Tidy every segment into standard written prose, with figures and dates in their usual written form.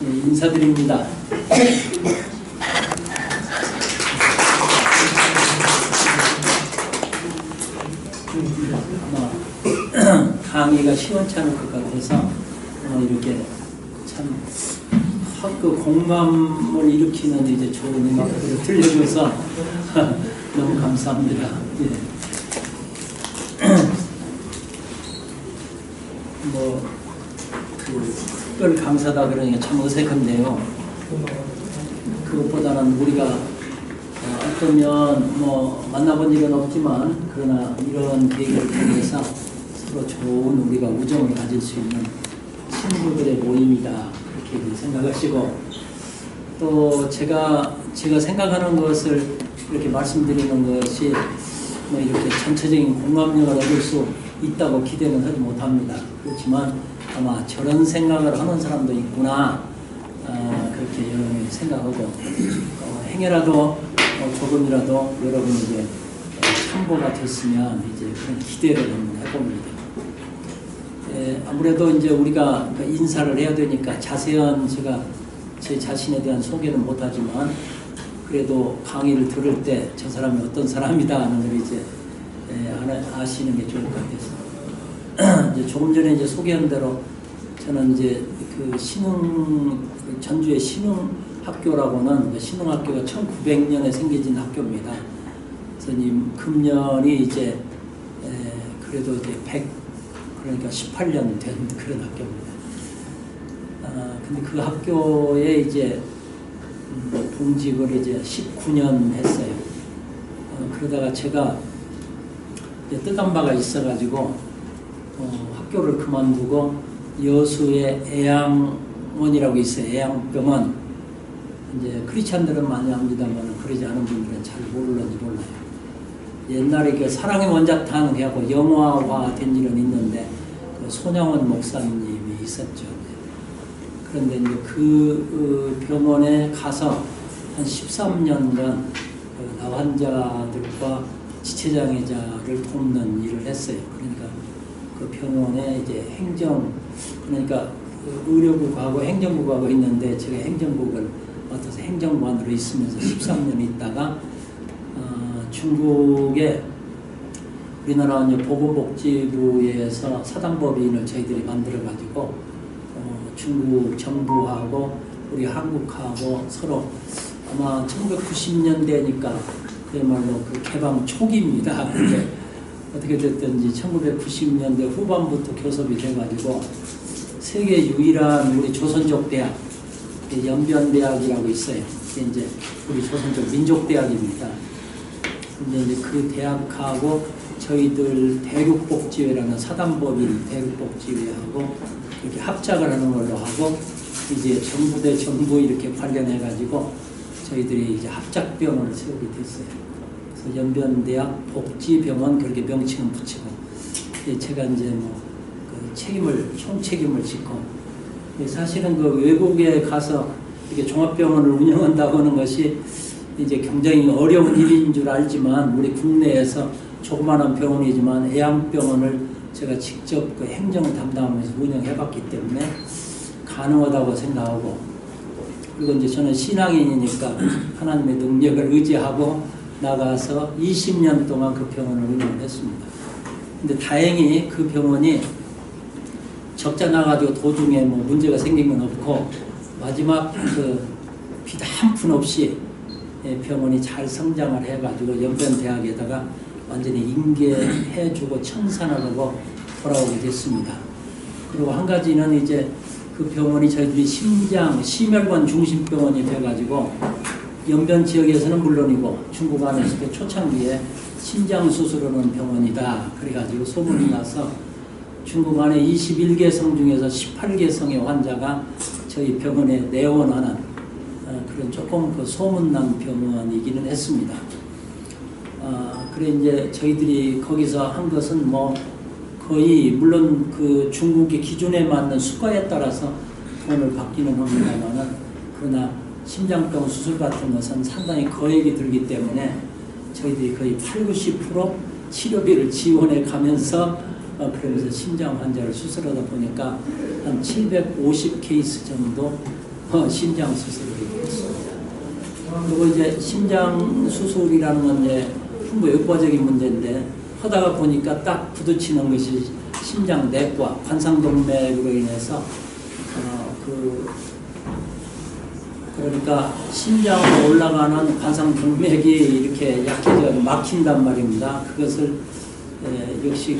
네, 인사드립니다. 아마 강의가 시원찮을 것 같아서 이렇게 참 그 공감을 일으키는 이제 좋은 음악들을 들려줘서 너무 감사합니다. 예. 특별 강사다 그러니까 참 어색한데요. 그것보다는 우리가 어쩌면 만나본 일은 없지만 그러나 이런 계기를 통해서 서로 좋은 우리가 우정을 가질 수 있는 친구들의 모임이다 이렇게 생각하시고, 또 제가 생각하는 것을 이렇게 말씀드리는 것이 이렇게 전체적인 공감력을 얻을 수 있다고 기대는 하지 못합니다. 그렇지만 아마 저런 생각을 하는 사람도 있구나, 그렇게 여러분이 생각하고 행여라도 조금이라도 여러분에게 참고가 됐으면 이제 그런 기대를 한번 해봅니다. 아무래도 이제 우리가 인사를 해야 되니까 자세한 제가 제 자신에 대한 소개는 못하지만 그래도 강의를 들을 때 저 사람이 어떤 사람이다 하는 걸 이제 아시는 게 좋을 것 같아서 이제 조금 전에 이제 소개한 대로 저는 이제 그 전주의 신흥학교라고는 신흥학교가 1900년에 생겨진 학교입니다. 그래서 금년이 이제 그래도 이제 그러니까 18년 된 그런 학교입니다. 근데 그 학교에 이제 동직을 이제 19년 했어요. 그러다가 제가 이제 뜻한 바가 있어가지고 학교를 그만두고 여수의 애양원이라고 있어요. 애양병원. 이제 크리스찬들은 많이 합니다만 그러지 않은 분들은 잘 모르는지 몰라요. 옛날에 그 사랑의 원자탄 해갖고 영화화 된 일은 있는데 그 손양원 목사님이 있었죠. 그런데 이제 그 병원에 가서 한 13년간 나 환자들과 지체장애자를 돕는 일을 했어요. 그러니까 그 병원에 이제 그러니까 의료국하고 행정국하고 있는데 제가 행정국을 맡아서 행정관으로 있으면서 13년 있다가 중국에 우리나라 보건복지부에서 사단법인을 저희들이 만들어가지고 중국 정부하고 우리 한국하고 서로 아마 1990년대니까 그야말로 그 개방 초기입니다. 근데 어떻게 됐든지 1990년대 후반부터 교섭이 돼가지고 세계 유일한 우리 조선족 대학 연변대학이라고 있어요. 이게 이제 우리 조선족 민족대학입니다. 근데 이제 그 대학하고 저희들 대륙복지회라는 사단법인 대륙복지회하고 이렇게 합작을 하는 걸로 하고 이제 정부 대 정부 이렇게 관련해가지고 저희들이 이제 합작병원을 세우게 됐어요. 그래서 연변대학 복지병원 그렇게 명칭은 붙이고 제가 이제 그 총책임을 짓고 사실은 그 외국에 가서 이렇게 종합병원을 운영한다고 하는 것이 이제 굉장히 어려운 일인 줄 알지만 우리 국내에서 조그마한 병원이지만 애양병원을 제가 직접 그 행정을 담당하면서 운영해봤기 때문에 가능하다고 생각하고, 그리고 이제 저는 신앙인이니까 하나님의 능력을 의지하고 나가서 20년 동안 그 병원을 운영했습니다. 근데 다행히 그 병원이 적자 나가지고 도중에 문제가 생긴 건 없고 마지막 그 비도 한 푼 없이 병원이 잘 성장을 해가지고 연변대학에다가 완전히 인계해주고 청산을 하고 돌아오게 됐습니다. 그리고 한 가지는 이제 그 병원이 저희들이 심혈관 중심병원이 돼가지고 연변 지역에서는 물론이고 중국 안에서도 초창기에 심장 수술하는 병원이다. 그래가지고 소문이 나서 중국 안에 21개 성 중에서 18개 성의 환자가 저희 병원에 내원하는 그런 조금 그 소문난 병원이기는 했습니다. 그래 이제 저희들이 거기서 한 것은 거의 물론 그 중국의 기준에 맞는 수가에 따라서 돈을 받기는 합니다만은 그러나 심장병 수술 같은 것은 상당히 거액이 들기 때문에 저희들이 거의 80~90% 치료비를 지원해 가면서 그러면서 심장 환자를 수술하다 보니까 한 750 케이스 정도 심장 수술을 했습니다. 그리고 이제 심장 수술이라는 건 이제 풍부 역과적인 문제인데 하다가 보니까 딱 부딪히는 것이 심장 내과 관상동맥으로 인해서 그러니까 심장으로 올라가는 관상동맥이 이렇게 약해져 막힌단 말입니다. 그것을 역시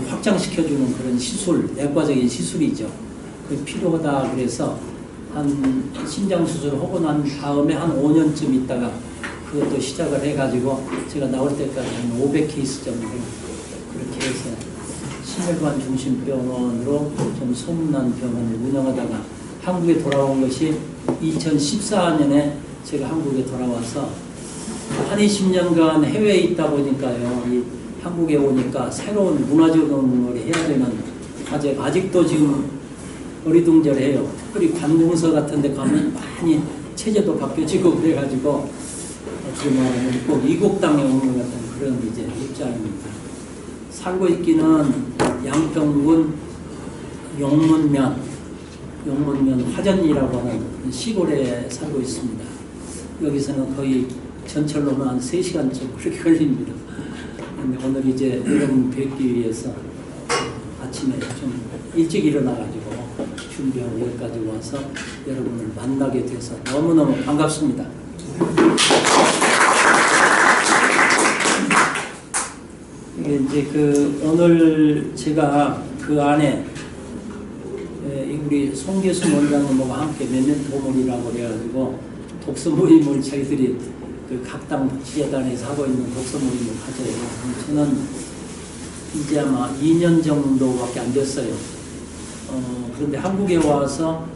확장시켜주는 그런 시술, 내과적인 시술이죠. 그게 필요하다 그래서 한 심장 수술을 하고 난 다음에 한 5년쯤 있다가 그것도 시작을 해가지고 제가 나올 때까지 한 500케이스 정도 그렇게 해서 심혈관 중심병원으로 좀 소문난 병원을 운영하다가 한국에 돌아온 것이 2014년에 제가 한국에 돌아와서 한 20년간 해외에 있다 보니까요. 이 한국에 오니까 새로운 문화적인 걸 해야 되는 과제가 아직도 지금 어리둥절해요. 특별히 관공서 같은 데 가면 많이 체제도 바뀌어지고 그래가지고 어떻게 말하면 꼭 이국 땅에 오는 것 같은 그런 이제 입장입니다. 살고 있기는 양평군 용문면 화전이라고 하는 시골에 살고 있습니다. 여기서는 거의 전철로는 한 3시간쯤 그렇게 걸립니다. 근데 오늘 이제 여러분 뵙기 위해서 아침에 좀 일찍 일어나가지고 준비하고 여기까지 와서 여러분을 만나게 돼서 너무너무 반갑습니다. 이제 오늘 제가 그 안에 우리 송계수 원장님과 함께 메멘토몰이라고 그래가지고 독서 모임을 저희들이 각 당 복지재단에서 하고 있는 독서 모임을 가져요. 저는 이제 아마 2년 정도밖에 안 됐어요. 그런데 한국에 와서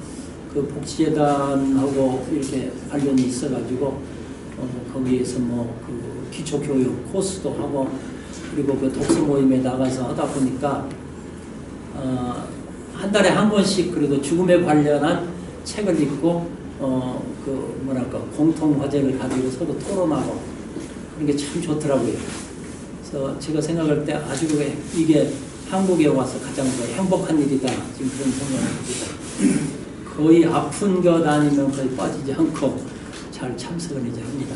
그 복지재단하고 이렇게 관련이 있어가지고 거기에서 그 기초교육 코스도 하고 그리고 그 독서 모임에 나가서 하다 보니까 한 달에 한 권씩 그래도 죽음에 관련한 책을 읽고 공통 화제를 가지고 서로 토론하고 그런 게 참 좋더라고요. 그래서 제가 생각할 때 아주 이게 한국에 와서 가장 행복한 일이다. 지금 그런 생각을 합니다. 거의 아픈 것 아니면 거의 빠지지 않고 잘 참석을 이제 합니다.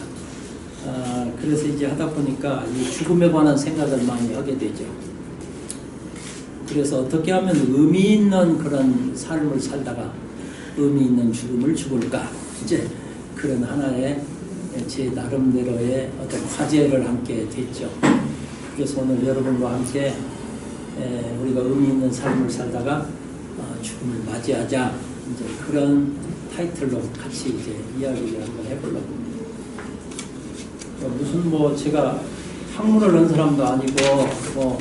그래서 이제 하다 보니까 이 죽음에 관한 생각을 많이 하게 되죠. 그래서 어떻게 하면 의미 있는 그런 삶을 살다가 의미 있는 죽음을 죽을까? 이제 그런 하나의 제 나름대로의 어떤 과제를 함께 됐죠. 그래서 오늘 여러분과 함께 우리가 의미 있는 삶을 살다가 죽음을 맞이하자 이제 그런 타이틀로 같이 이제 이야기를 한번 해보려고 합니다. 무슨 제가 학문을 한 사람도 아니고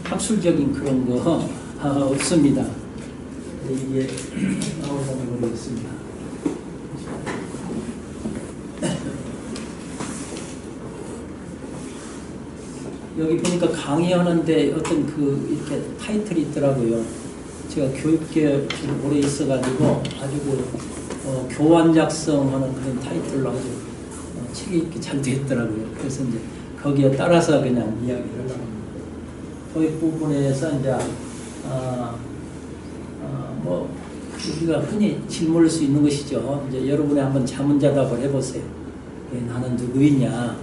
학술적인 그런 거 없습니다. 이게 나오려고 모르겠습니다. 여기 보니까 강의하는데 어떤 이렇게 타이틀이 있더라고요. 제가 교육계에 좀 오래 있어가지고 아주 교환 작성하는 그런 타이틀로 아주 책이 이렇게 잘 되어 있더라고요. 그래서 이제 거기에 따라서 그냥 이야기를 하려고 합니다. 교육 부분에서 이제 우리가 흔히 질문할 수 있는 것이죠. 이제 여러분이 한번 자문자답을 해보세요. 나는 누구이냐?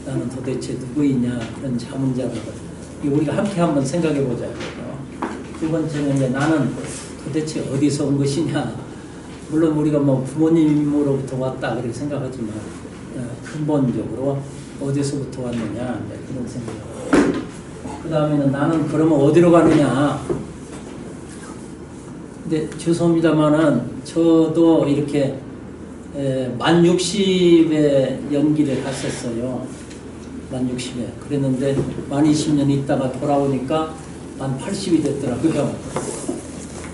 나는 도대체 누구이냐? 그런 자문자답을 우리가 함께 한번 생각해 보자고요. 두 번째는 이제 나는 도대체 어디서 온 것이냐? 물론 우리가 부모님으로부터 왔다 그렇게 생각하지만 근본적으로 어디서부터 왔느냐 그런 생각. 그 다음에는 나는 그러면 어디로 가느냐? 근데 죄송합니다만은 저도 이렇게 만 60에 연기를 갔었어요. 만 60에. 그랬는데 만 20년 있다가 돌아오니까 만 80이 됐더라고요.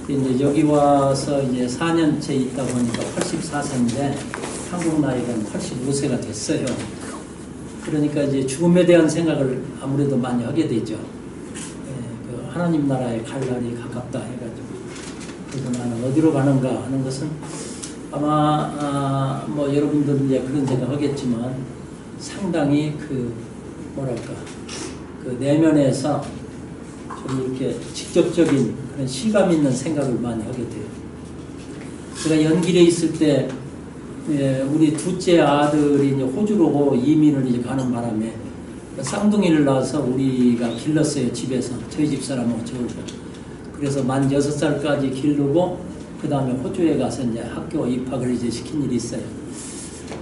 이제 여기 와서 이제 4년째 있다 보니까 84세인데 한국 나이가 85세가 됐어요. 그러니까 이제 죽음에 대한 생각을 아무래도 많이 하게 되죠. 하나님 나라에 갈 날이 가깝다 해가지고. 그래서 나는 어디로 가는가 하는 것은 아마 여러분들은 이제 그런 생각 하겠지만 상당히 그 내면에서 좀 이렇게 직접적인 그런 실감 있는 생각을 많이 하게 돼요. 제가 연길에 있을 때 우리 둘째 아들이 이제 호주로 이민을 이제 가는 바람에 쌍둥이를 낳아서 우리가 길렀어요. 집에서 저희 집사람하고 저하고. 그래서 만 6살까지 기르고 그 다음에 호주에 가서 이제 학교 입학을 이제 시킨 일이 있어요.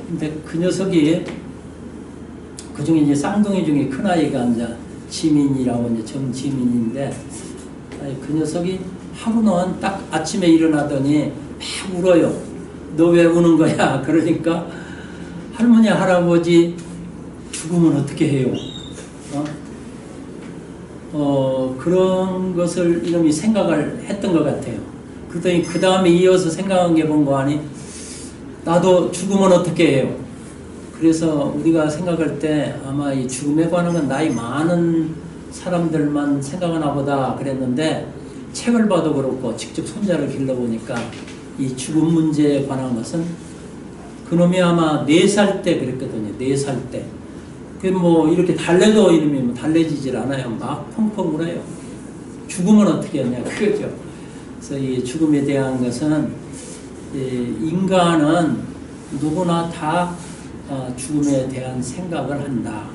근데 그 녀석이 그 중에 이제 쌍둥이 중에 큰 아이가 이제 지민이라고 이제 정지민인데 그 녀석이 하루는 딱 아침에 일어나더니 막 울어요. 너 왜 우는 거야? 그러니까 할머니 할아버지 죽으면 어떻게 해요? 그런 것을 이놈이 생각을 했던 것 같아요. 그러더니 그 다음에 이어서 생각한 게 뭔가 하니 나도 죽으면 어떻게 해요? 그래서 우리가 생각할 때 아마 이 죽음에 관한 건 나이 많은 사람들만 생각하나 보다 그랬는데 책을 봐도 그렇고 직접 손자를 길러보니까 이 죽음 문제에 관한 것은 그놈이 아마 4살 때 그랬거든요. 4살 때. 그 뭐 이렇게 달래도 이놈이 뭐 달래지질 않아요. 막 펑펑 울어요. 죽으면 어떻게 하냐 그거죠. 그래서 이 죽음에 대한 것은 인간은 누구나 다 죽음에 대한 생각을 한다.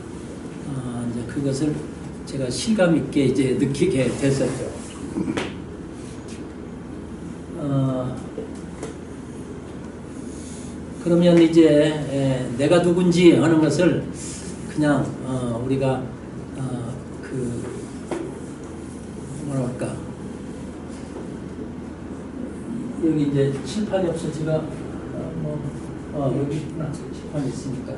이제 그것을 제가 실감 있게 이제 느끼게 됐었죠. 그러면 이제 내가 누군지 하는 것을 그냥 우리가 그 뭐랄까 여기 이제 칠판이 없어 제가 여기 있구나 칠판이 있으니까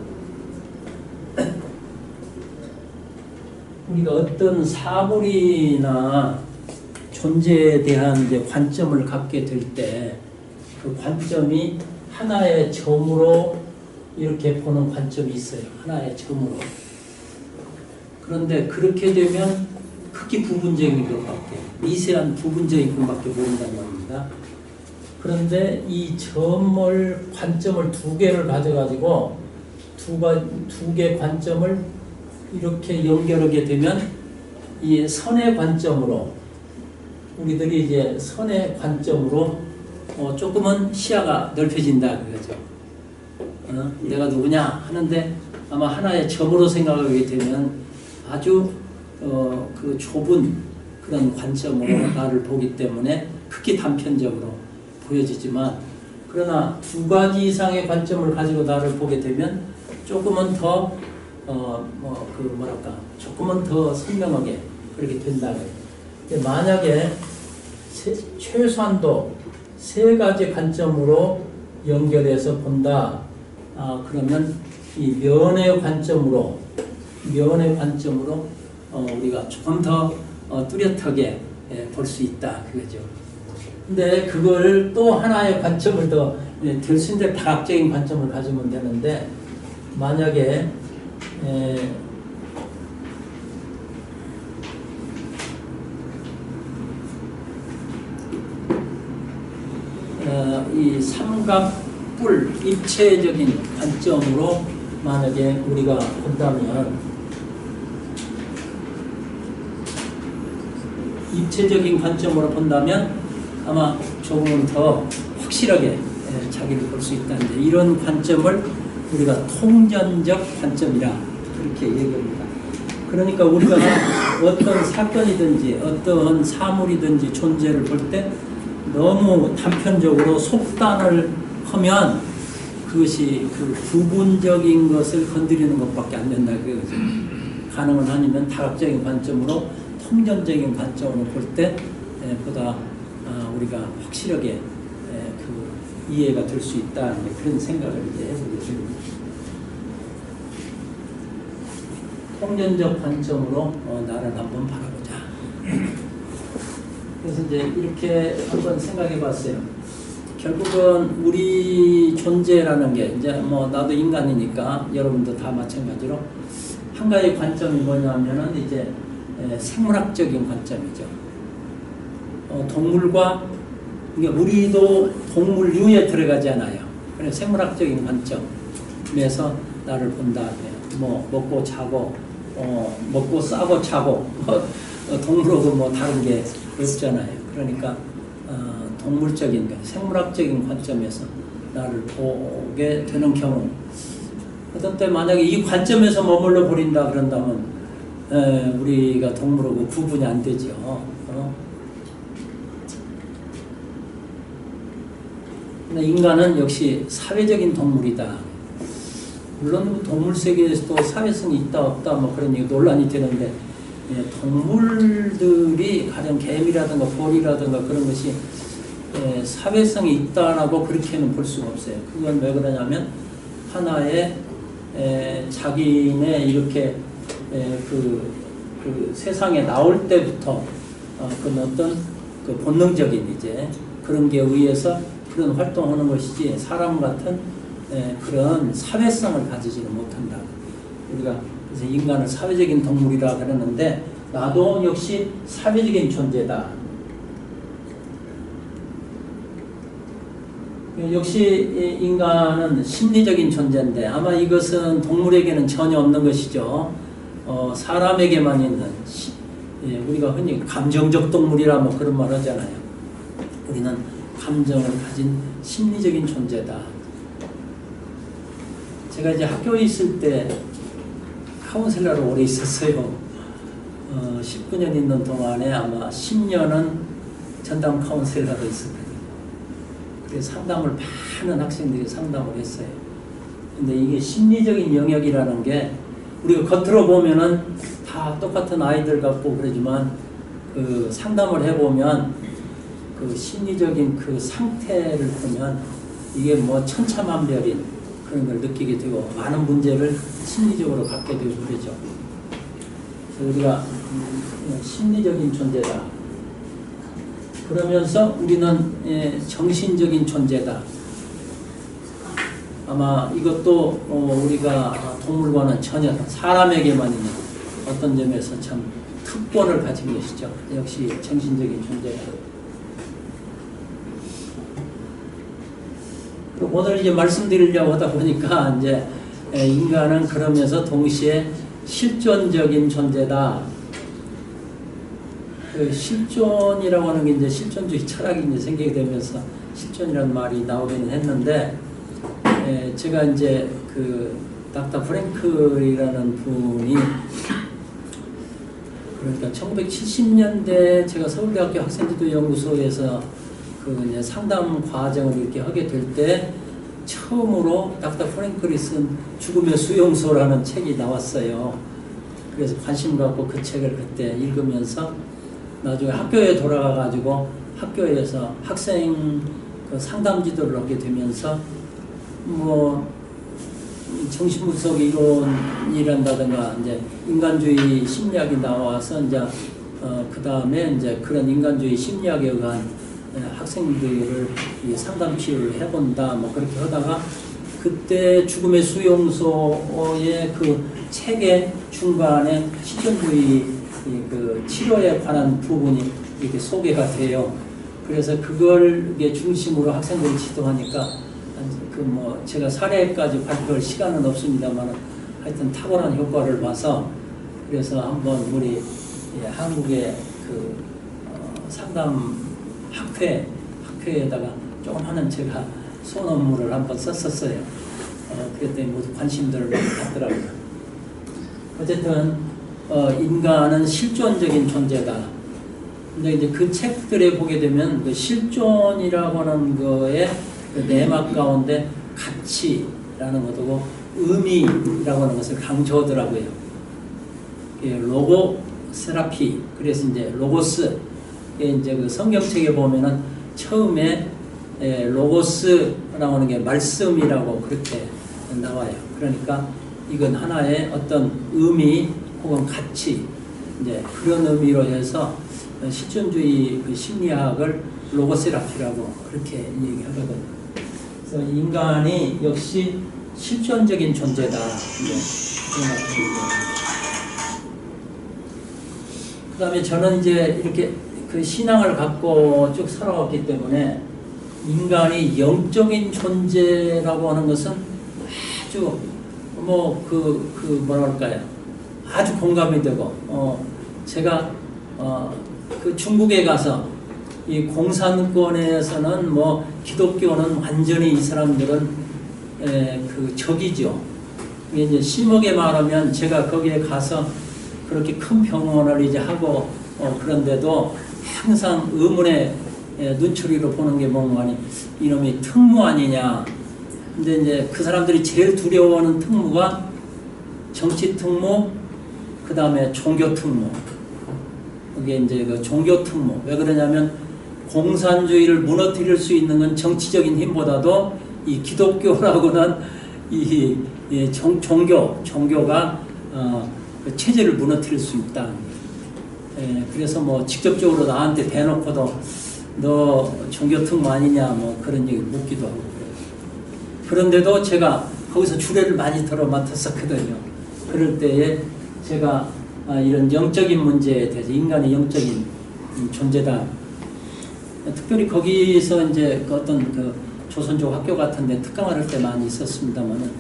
우리가 어떤 사물이나 존재에 대한 이제 관점을 갖게 될 때 그 관점이 하나의 점으로 이렇게 보는 관점이 있어요. 하나의 점으로. 그런데 그렇게 되면 크게 부분적인 것밖에, 미세한 부분적인 것밖에 모른단 말입니다. 그런데 이 점을, 관점을 2개를 가져가지고 두 개 관점을 이렇게 연결하게 되면 이 선의 관점으로 우리들이 이제 선의 관점으로 조금은 시야가 넓혀진다 그거죠. 내가 누구냐 하는데 아마 하나의 점으로 생각하게 되면 아주 그 좁은 그런 관점으로 나를 보기 때문에 크게 단편적으로 보여지지만 그러나 2가지 이상의 관점을 가지고 나를 보게 되면 조금은 더 조금은 더 선명하게 그렇게 된다. 만약에 최소한도 3가지 관점으로 연결해서 본다. 그러면 이 면의 관점으로 우리가 조금 더 뚜렷하게 볼 수 있다 그거죠. 근데 그걸 또 하나의 관점을 더 들 수 있는데 다각적인 관점을 가지면 되는데 만약에 이 삼각뿔 입체적인 관점으로 만약에 우리가 본다면 입체적인 관점으로 본다면 아마 조금 더 확실하게 자기를 볼 수 있다는데 이런 관점을 우리가 통전적 관점이라 그렇게 얘기합니다. 그러니까 우리가 어떤 사건이든지 어떤 사물이든지 존재를 볼 때 너무 단편적으로 속단을 하면 그것이 그 부분적인 것을 건드리는 것밖에 안 된다 그거죠. 가능은 아니면 다각적인 관점으로 통전적인 관점으로 볼 때 보다 우리가 확실하게 그 이해가 될 수 있다 그런 생각을 이제 해보게 됩니다. 통전적 관점으로 나를 한번 바라보자. 그래서 이제 이렇게 한번 생각해 봤어요. 결국은 우리 존재라는 게 이제 뭐 나도 인간이니까 여러분도 다 마찬가지로 한 가지 관점이 뭐냐면은 이제 생물학적인 관점이죠. 동물과 그러니까 우리도 동물류에 들어가지 않아요. 그래서 생물학적인 관점에서 나를 본다. 뭐 먹고 자고 먹고 싸고 자고 동물하고 뭐 다른 게 없잖아요. 그러니까 동물적인, 생물학적인 관점에서 나를 보게 되는 경우, 어떤 때 만약에 이 관점에서 머물러 버린다 그런다면 우리가 동물하고 구분이 안 되죠. 근데 인간은 역시 사회적인 동물이다. 물론 동물 세계에서도 사회성이 있다 없다 뭐 그런 얘기 논란이 되는데, 동물들이 가령 개미라든가 벌이라든가 그런 것이 사회성이 있다라고 그렇게는 볼 수가 없어요. 그건 왜 그러냐면 하나의 자기네 이렇게 그 세상에 나올 때부터 그 어떤 그 본능적인 이제 그런 게 의해서 그런 활동하는 것이지, 사람 같은 그런 사회성을 가지지는 못한다. 우리가 그래서 인간을 사회적인 동물이라 그러는데, 나도 역시 사회적인 존재다. 역시 인간은 심리적인 존재인데, 아마 이것은 동물에게는 전혀 없는 것이죠. 사람에게만 있는, 우리가 흔히 감정적 동물이라 뭐 그런 말 하잖아요. 우리는 감정을 가진 심리적인 존재다. 제가 이제 학교에 있을 때 카운셀러로 오래 있었어요. 19년 있는 동안에 아마 10년은 전담 카운셀러로 있었거든요. 그래서 상담을 많은 학생들이 상담을 했어요. 근데 이게 심리적인 영역이라는 게 우리가 겉으로 보면은 다 똑같은 아이들 같고 그러지만 그 상담을 해보면 그 심리적인 그 상태를 보면 이게 뭐 천차만별인 그런 걸 느끼게 되고 많은 문제를 심리적으로 갖게 되고 그러죠. 그래서 우리가 심리적인 존재다. 그러면서 우리는 정신적인 존재다. 아마 이것도 우리가 동물과는 전혀 사람에게만 있는 어떤 점에서 참 특권을 가진 것이죠. 역시 정신적인 존재다. 오늘 이제 말씀드리려고 하다 보니까 이제 인간은 그러면서 동시에 실존적인 존재다. 그 실존이라고 하는 게 이제 실존주의 철학이 이제 생기게 되면서 실존이라는 말이 나오기는 했는데, 제가 이제 그 닥터 프랭클이라는 분이, 그러니까 1970년대 제가 서울대학교 학생지도 연구소에서 그 이제 상담 과정을 이렇게 하게 될 때 처음으로 닥터 프랭클이 쓴 죽음의 수용소라는 책이 나왔어요. 그래서 관심 갖고 그 책을 그때 읽으면서 나중에 학교에 돌아가 가지고 학교에서 학생 그 상담 지도를 하게 되면서 뭐 정신분석 이론이란다든가 이제 인간주의 심리학이 나와서 이제 그 다음에 이제 그런 인간주의 심리학에 의한 학생들을 상담 치료를 해본다 뭐 그렇게 하다가, 그때 죽음의 수용소의 그 책의 중간에 실존주의 그 치료에 관한 부분이 이렇게 소개가 돼요. 그래서 그걸 중심으로 학생들을 지도하니까 그 뭐 제가 사례까지 발표할 시간은 없습니다만 하여튼 탁월한 효과를 봐서, 그래서 한번 우리 한국의 그 상담 학회에다가 조그마한 제가 소논문을 한번 썼었어요. 그랬더니 모두 관심들을 많이 갖더라고요. 어쨌든 인간은 실존적인 존재다. 근데 이제 그 책들에 보게 되면 그 실존이라고 하는 거에 그 내막 가운데 가치라는 것하고 의미라고 하는 것을 강조하더라고요. 로고 세라피, 그래서 이제 로고스, 이제 그 성경책에 보면은 처음에 로고스라고 하는 게 말씀이라고 그렇게 나와요. 그러니까 이건 하나의 어떤 의미 혹은 가치, 이제 그런 의미로 해서 실존주의 그 심리학을 로고세라피라고 그렇게 얘기하거든요. 그래서 인간이 역시 실존적인 존재다. 그 다음에 저는 이제 이렇게 그 신앙을 갖고 쭉 살아왔기 때문에 인간이 영적인 존재라고 하는 것은 아주 뭐랄까요, 아주 공감이 되고, 제가 그 중국에 가서 이 공산권에서는 뭐 기독교는 완전히 이 사람들은 그 적이죠. 이게 이제 심하게 말하면 제가 거기에 가서 그렇게 큰 병원을 이제 하고 그런데도 항상 의문의 눈초리로 보는 게 뭔가니 이놈이 특무 아니냐. 근데 이제 그 사람들이 제일 두려워하는 특무가 정치 특무, 그 다음에 종교 특무. 그게 이제 그 종교 특무. 왜 그러냐면 공산주의를 무너뜨릴 수 있는 건 정치적인 힘보다도 이 기독교라고는 이 종교가 그 체제를 무너뜨릴 수 있다. 그래서 뭐 직접적으로 나한테 대놓고도 너 종교 특무 아니냐 뭐 그런 얘기 묻기도 하고 그래요. 그런데도 제가 거기서 주례를 많이 들어 맡았었거든요. 그럴 때에 제가 이런 영적인 문제에 대해서 인간의 영적인 존재다. 특별히 거기서 이제 어떤 그 조선족 학교 같은데 특강을 할 때 많이 있었습니다만은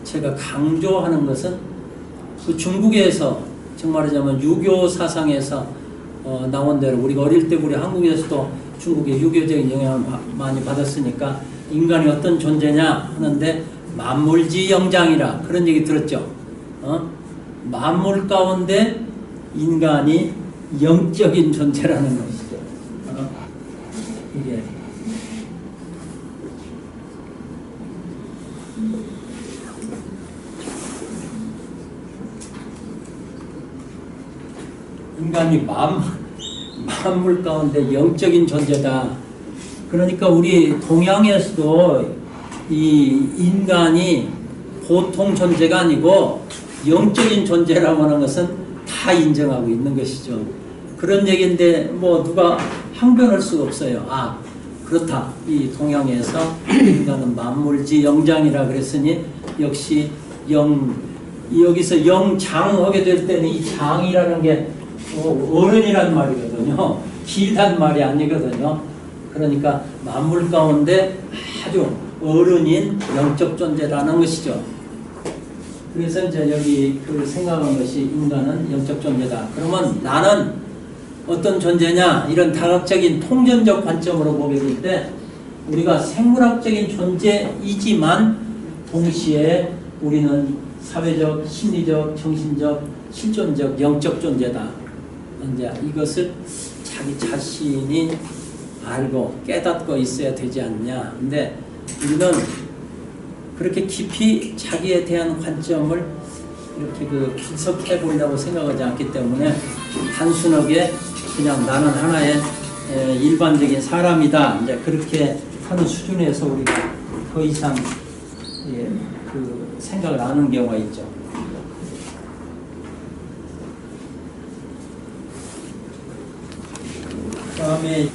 제가 강조하는 것은 그 중국에서 정말 말하자면 유교 사상에서 나온 대로 우리가 어릴 때 우리 한국에서도 중국의 유교적인 영향을 많이 받았으니까 인간이 어떤 존재냐 하는데 만물지영장이라 그런 얘기 들었죠. 만물 가운데 인간이 영적인 존재라는 것이죠. 이게 인간이 만물 가운데 영적인 존재다. 그러니까 우리 동양에서도 이 인간이 보통 존재가 아니고 영적인 존재라고 하는 것은 다 인정하고 있는 것이죠. 그런 얘기인데 뭐 누가 항변할 수가 없어요. 아 그렇다. 이 동양에서 인간은 만물지 영장이라 그랬으니 역시 여기서 영장하게 될 때는 이 장이라는 게 어른이란 말이거든요. 길단 말이 아니거든요. 그러니까 만물 가운데 아주 어른인 영적 존재라는 것이죠. 그래서 이제 여기 그 생각한 것이 인간은 영적 존재다. 그러면 나는 어떤 존재냐? 이런 다각적인 통전적 관점으로 보게 될 때 우리가 생물학적인 존재이지만 동시에 우리는 사회적, 심리적, 정신적, 실존적, 영적 존재다. 이제 이것을 자기 자신이 알고 깨닫고 있어야 되지 않냐. 근데 우리는 그렇게 깊이 자기에 대한 관점을 이렇게 그 분석해 보려고 생각하지 않기 때문에 단순하게 그냥 나는 하나의 일반적인 사람이다. 이제 그렇게 하는 수준에서 우리가 더 이상 그 생각을 안 하는 경우가 있죠. 다음에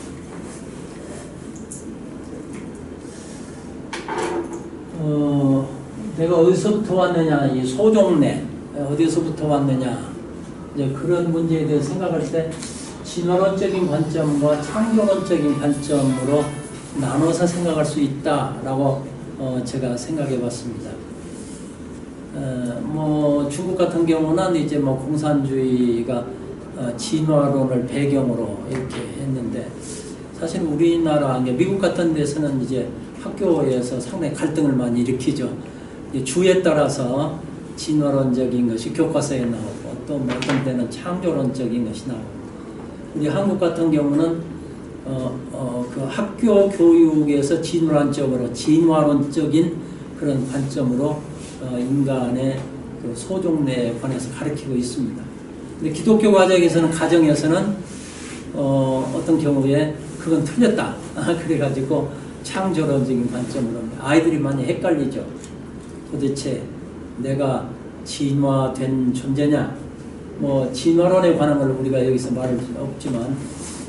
내가 어디서부터 왔느냐, 이 소종래 어디서부터 왔느냐, 이제 그런 문제에 대해 생각할 때 진화론적인 관점과 창조론적인 관점으로 나눠서 생각할 수 있다라고 제가 생각해봤습니다. 뭐 중국 같은 경우는 이제 뭐 공산주의가 진화론을 배경으로 이렇게 했는데 사실 우리나라 미국 같은 데서는 이제 학교에서 상당히 갈등을 많이 일으키죠. 주에 따라서 진화론적인 것이 교과서에 나오고 또 뭐 어떤 때는 창조론적인 것이 나오고 우리 한국 같은 경우는 그 학교 교육에서 진화론적인 그런 관점으로 인간의 그 소종래에 관해서 가르치고 있습니다. 근데 기독교 가정에서는 어떤 경우에 그건 틀렸다. 그래가지고 창조론적인 관점으로 아이들이 많이 헷갈리죠. 도대체 내가 진화된 존재냐? 뭐 진화론에 관한 걸 우리가 여기서 말할 수는 없지만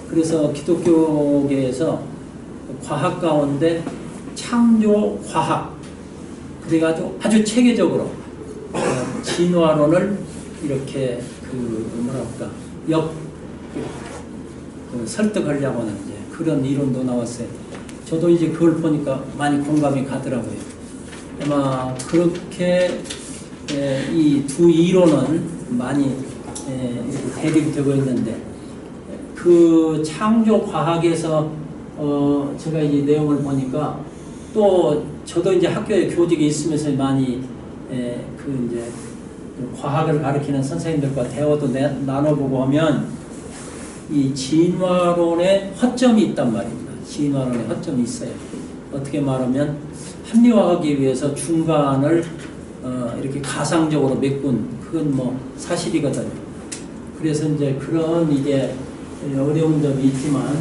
그래서 기독교계에서 과학 가운데 창조 과학 그래가지고 아주 체계적으로 진화론을 이렇게 설득하려고 하는 이제 그런 이론도 나왔어요. 저도 이제 그걸 보니까 많이 공감이 가더라고요. 아마 그렇게 이 두 이론은 많이 대립되고 있는데 그 창조 과학에서 제가 이 내용을 보니까 또 저도 이제 학교에 교직에 있으면서 많이 그 이제 과학을 가르치는 선생님들과 대화도 나눠보고 하면 이 진화론에 허점이 있단 말입니다. 진화론에 허점이 있어요. 어떻게 말하면 합리화하기 위해서 중간을 이렇게 가상적으로 메꾼 그건 뭐 사실이거든요. 그래서 이제 그런 이제 어려운 점이 있지만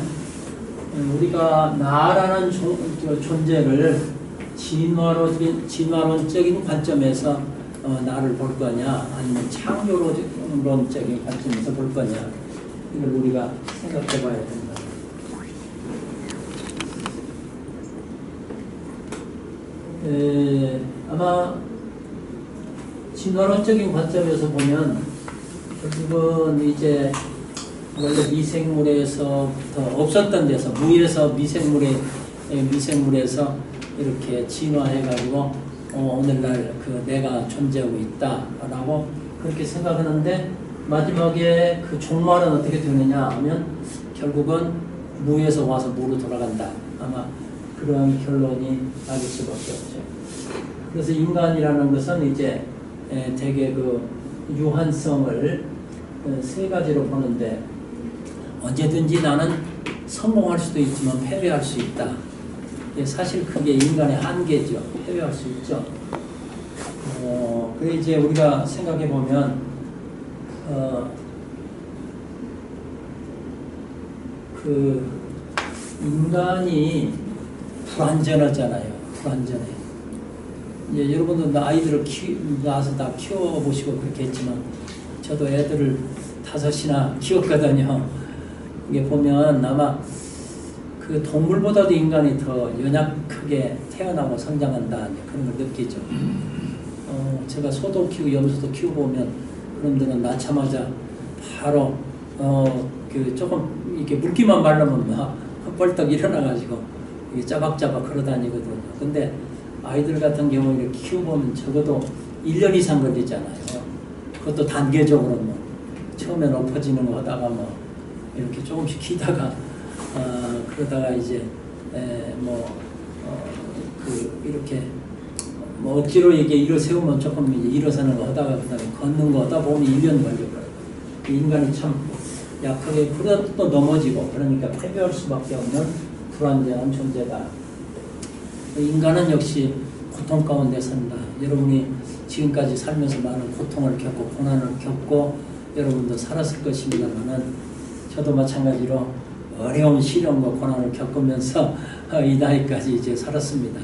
우리가 나라는 존재를 진화론적인 관점에서 나를 볼 거냐 아니면 창조론적인 관점에서 볼 거냐 이걸 우리가 생각해 봐야 된다. 아마 진화론적인 관점에서 보면 결국은 이제 원래 미생물에서부터 없었던 데서 무에서 미생물에서 이렇게 진화해가지고 오늘날 그 내가 존재하고 있다라고 그렇게 생각하는데 마지막에 그 종말은 어떻게 되느냐 하면 결국은 무에서 와서 무로 돌아간다. 아마 그런 결론이 나길 수밖에 없죠. 그래서 인간이라는 것은 이제 되게 그 유한성을 세 가지로 보는데 언제든지 나는 성공할 수도 있지만 패배할 수 있다. 사실 그게 인간의 한계죠. 패배할 수 있죠. 그래 이제 우리가 생각해 보면 그 인간이 불완전하잖아요. 불완전해. 이제 여러분도 아이들을 낳아서 다 키워보시고 그렇게 했지만 저도 애들을 5이나 키웠거든요. 이게 보면 아마 그 동물보다도 인간이 더 연약하게 태어나고 성장한다 그런 걸 느끼죠. 제가 소도 키우고 염소도 키워보면 그놈들은 낳자마자 바로 그 조금 이렇게 물기만 말르면 막 벌떡 일어나가지고 이게 짜박짜박 걸어다니거든요. 근데 아이들 같은 경우 이렇게 키워보면 적어도 1년 이상 걸리잖아요. 그것도 단계적으로 뭐 처음엔 엎어지는 거 하다가 뭐 이렇게 조금씩 키다가 그러다가 이제 그 이렇게 뭐 억지로 이게 일어 세우면 조금 이제 일어서는 거 하다가 그다음에 걷는 거 하다 보면 1년 걸려버려요. 인간이 참 약하게 그러다 또 넘어지고 그러니까 패배할 수밖에 없는 불완전한 존재다. 인간은 역시 고통 가운데 산다. 여러분이 지금까지 살면서 많은 고통을 겪고 고난을 겪고 여러분도 살았을 것입니다만은 저도 마찬가지로 어려운 시련과 고난을 겪으면서 이 나이까지 이제 살았습니다.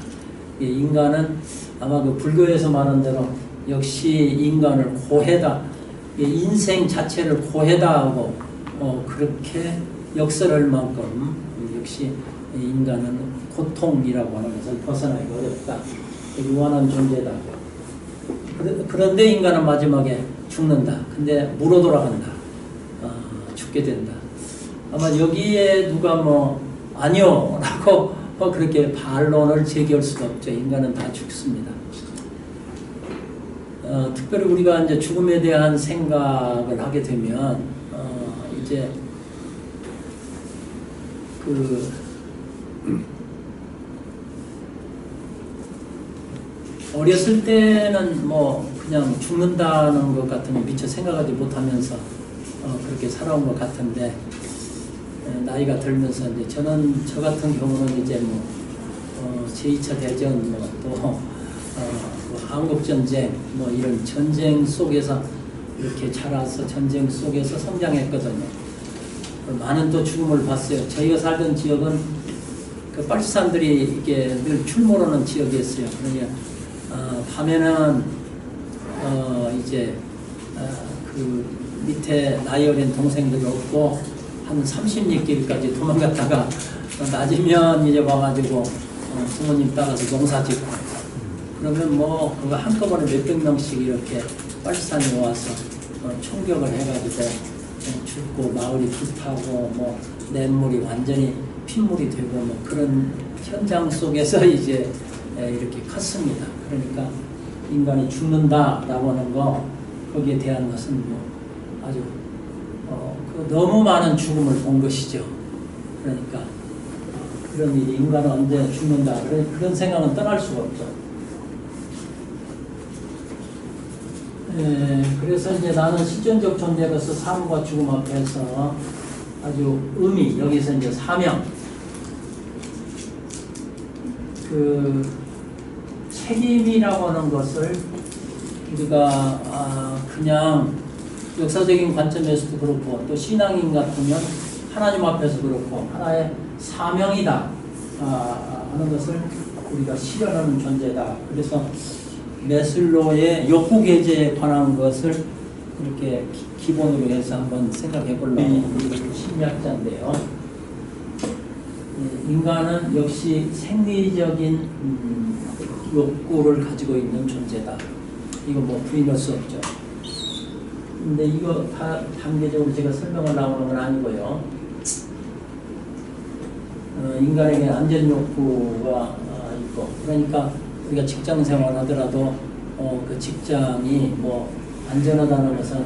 인간은 아마 그 불교에서 말한 대로 역시 인간을 고해다, 인생 자체를 고해다 하고 그렇게 역설할 만큼 역시 인간은 고통이라고 하는 것을 벗어나기 어렵다. 유한한 존재다. 그런데 인간은 마지막에 죽는다. 근데 무로 돌아간다. 죽게 된다. 아마 여기에 누가 뭐 아니요 라고 그렇게 반론을 제기할 수가 없죠. 인간은 다 죽습니다. 특별히 우리가 이제 죽음에 대한 생각을 하게 되면 이제 그 어렸을 때는 뭐 그냥 죽는다는 것 같은 거 미처 생각하지 못하면서 그렇게 살아온 것 같은데 나이가 들면서 이제 저 같은 경우는 이제 뭐 제2차 대전 또 한국전쟁 뭐 이런 전쟁 속에서 이렇게 자라서 전쟁 속에서 성장했거든요. 많은 또 죽음을 봤어요. 저희가 살던 지역은 그 빨치산들이 이게 늘 출몰하는 지역이었어요. 그러니까 밤에는 이제 그 밑에 나이 어린 동생들이 없고 한 30리길까지 도망갔다가 낮이면 이제 와가지고 부모님 따라서 농사짓고 그러면 뭐 그거 한꺼번에 몇백 명씩 이렇게 빨치산에 와서 총격을 해가지고 죽고 마을이 불타고 뭐 냇물이 완전히 핏물이 되고 뭐 그런 현장 속에서 이제 이렇게 컸습니다. 그러니까 인간이 죽는다라고 하는 거 거기에 대한 것은 뭐 아주 너무 많은 죽음을 본 것이죠. 그러니까 그런 일이 인간은 언제 죽는다 그런 생각은 떠날 수가 없죠. 그래서 이제 나는 실존적 존재로서 삶과 죽음 앞에서 아주 의미, 여기서 이제 사명, 그 책임이라고 하는 것을 우리가 그냥 역사적인 관점에서도 그렇고 또 신앙인 같으면 하나님 앞에서 그렇고 하나의 사명이다 하는 것을 우리가 실현하는 존재다. 그래서 메슬로의 욕구 계제에 관한 것을 이렇게 기본으로 해서 한번 생각해 보려고 심리학자인데요. 인간은 역시 생리적인 욕구를 가지고 있는 존재다. 이거 뭐 부인할 수 없죠. 근데 이거 다 단계적으로 제가 설명을 나오는 건 아니고요. 인간에게 안전 욕구가 있고, 그러니까 우리가 직장 생활을 하더라도 그 직장이 뭐 안전하다는 것은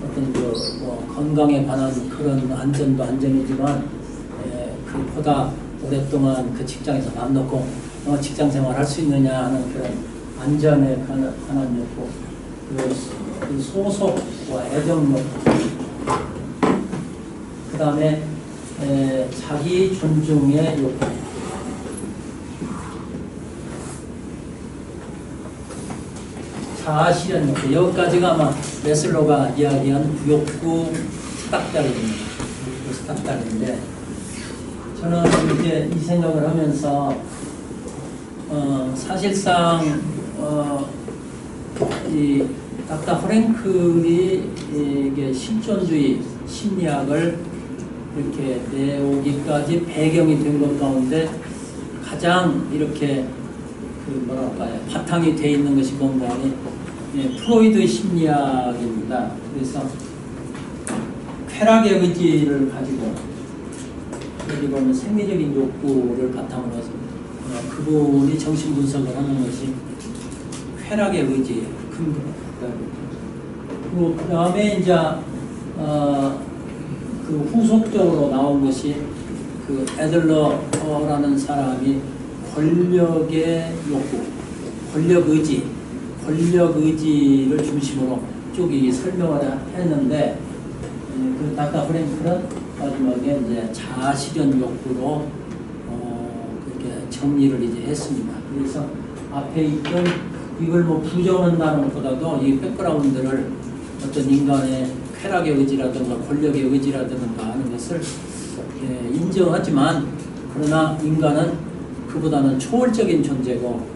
어떤 뭐 건강에 관한 그런 안전도 안전이지만 그보다 오랫동안 그 직장에서 맘 놓고 직장 생활 할 수 있느냐 하는 그런 안전에 관한 욕구, 그 소속과 애정 욕구, 그 다음에 자기 존중의 욕구, 자아 실현 욕구, 여기까지가 아마 메슬로가 이야기한 욕구 스탁달입니다. 저는 이제 이 생각을 하면서 사실상 이 닥터 프랭클이 이게 실존주의 심리학을 이렇게 내오기까지 배경이 된 것 가운데 가장 이렇게 그 뭐랄까요, 바탕이 돼 있는 것이 뭔가 하니 프로이드 심리학입니다. 그래서 쾌락의 의지를 가지고 여기 보면 생리적인 욕구를 바탕으로 해서 그분이 정신 분석을 하는 것이 쾌락의 의지예요. 큰 거. 그리고 그 다음에 이제 그 후속적으로 나온 것이 그 애들러라는 사람이 권력의 욕구, 권력 의지를 중심으로 쭉 설명을 했는데, 그 닥터 프랭클은 마지막에 이제 자아 실현 욕구로 그렇게 정리를 이제 했습니다. 그래서 앞에 있던 이걸 뭐 부정한다는 것보다도 이 백그라운드를 어떤 인간의 쾌락의 의지라든가 권력의 의지라든가 하는 것을 인정하지만, 그러나 인간은 그보다는 초월적인 존재고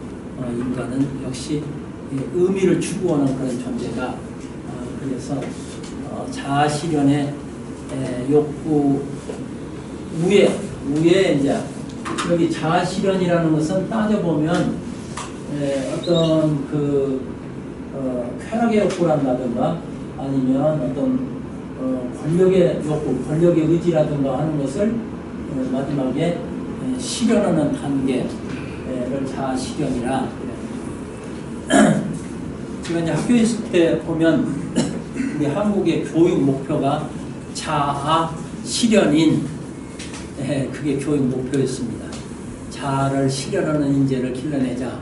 인간은 역시 의미를 추구하는 그런 존재다. 그래서 자아 실현의 욕구 우에 이제 여기 자아 실현이라는 것은 따져보면 어떤 그 쾌락의 욕구란다든가 아니면 어떤 권력의 욕구, 권력의 의지라든가 하는 것을 마지막에 실현하는 단계를 자아 실현이라. 제가 이제 학교에 있을 때 보면 우리 한국의 교육 목표가 자아 실현인, 그게 교육 목표였습니다. 자아를 실현하는 인재를 길러내자.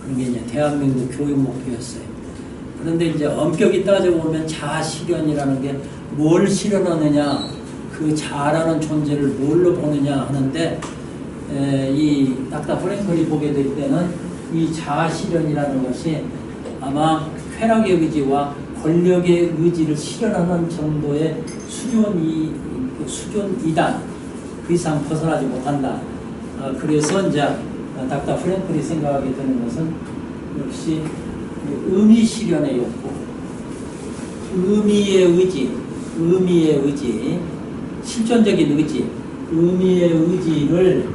그런 게 이제 대한민국 교육 목표였어요. 그런데 이제 엄격히 따져보면 자아 실현이라는 게 뭘 실현하느냐, 그 자아라는 존재를 뭘로 보느냐 하는데, 이 닥터 프랭클이 보게 될 때는 이 자아 실현이라는 것이 아마 쾌락의 의지와 권력의 의지를 실현하는 정도의 수준 2단 그 이상 벗어나지 못한다. 그래서 이제 닥터 프랭클이 생각하게 되는 것은 역시 의미 실현의 욕구, 의미의 의지, 실존적인 의지, 의미의 의지를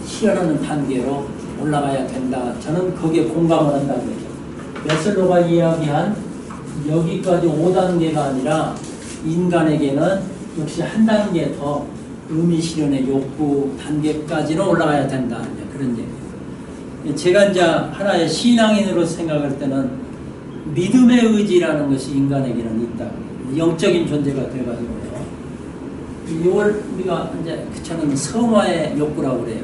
실현하는 단계로 올라가야 된다. 저는 거기에 공감을 한다고 했죠. 메슬로가 이야기한 여기까지 5단계가 아니라 인간에게는 역시 한 단계 더 의미 실현의 욕구 단계까지는 올라가야 된다. 그런 얘기예요. 제가 이제 하나의 신앙인으로 생각할 때는 믿음의 의지라는 것이 인간에게는 있다. 영적인 존재가 돼가지고요. 이걸 우리가 이제 저는 성화의 욕구라고 그래요.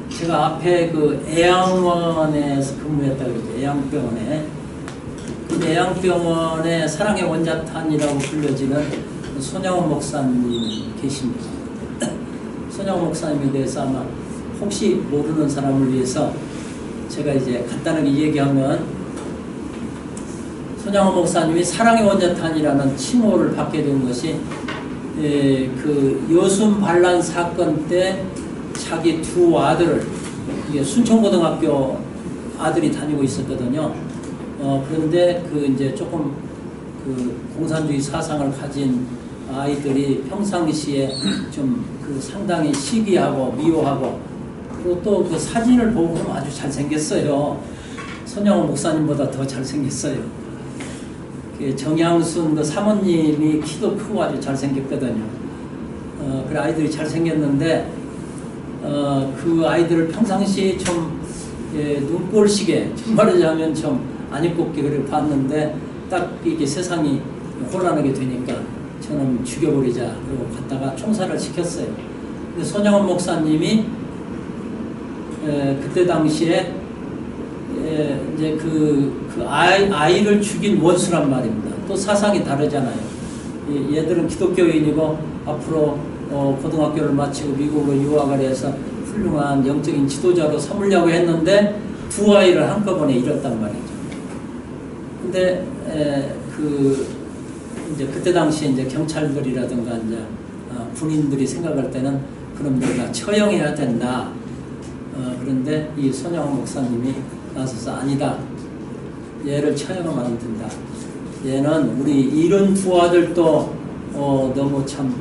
제가 앞에 그 애양원에서 근무했다고 그랬죠. 애양병원에. 그 애양병원의 사랑의 원자탄이라고 불려지는 손양원 목사님이 계십니다. 손양원 목사님에 대해서 아마 혹시 모르는 사람을 위해서 제가 이제 간단하게 얘기하면, 손양원 목사님이 사랑의 원자탄이라는 칭호를 받게 된 것이 그 여순 반란 사건 때 자기 두 아들을, 이게 순천고등학교 아들이 다니고 있었거든요. 그런데 그 이제 조금 그 공산주의 사상을 가진 아이들이 평상시에 좀 그 상당히 시기하고 미워하고, 그리고 또 그 사진을 보고 보면 아주 잘생겼어요. 손양원 목사님보다 더 잘생겼어요. 정양순 그 사모님이 키도 크고 아주 잘생겼거든요. 그래 아이들이 잘생겼는데, 그 아이들을 평상시 좀 눈꼴시게, 좀 말하자면 좀 안 입곱게 그래 봤는데, 딱 이게 세상이 혼란하게 되니까 저는 죽여버리자 그러고 갔다가 총살을 시켰어요. 근데 손양원 목사님이 그때 당시에 이제 그 아이를 죽인 원수란 말입니다. 또 사상이 다르잖아요. 얘들은 기독교인이고 앞으로 고등학교를 마치고 미국으로 유학을 해서 훌륭한 영적인 지도자로 삼으려고 했는데 두 아이를 한꺼번에 잃었단 말이죠. 근데 이제 그때 당시에 이제 경찰들이라든가 이제 군인들이 생각할 때는 그놈들 다 처형해야 된다. 그런데 이 손양원 목사님이 나서서 아니다. 얘를 처형하면 안 된다. 얘는 우리 잃은 두 아들도 너무 참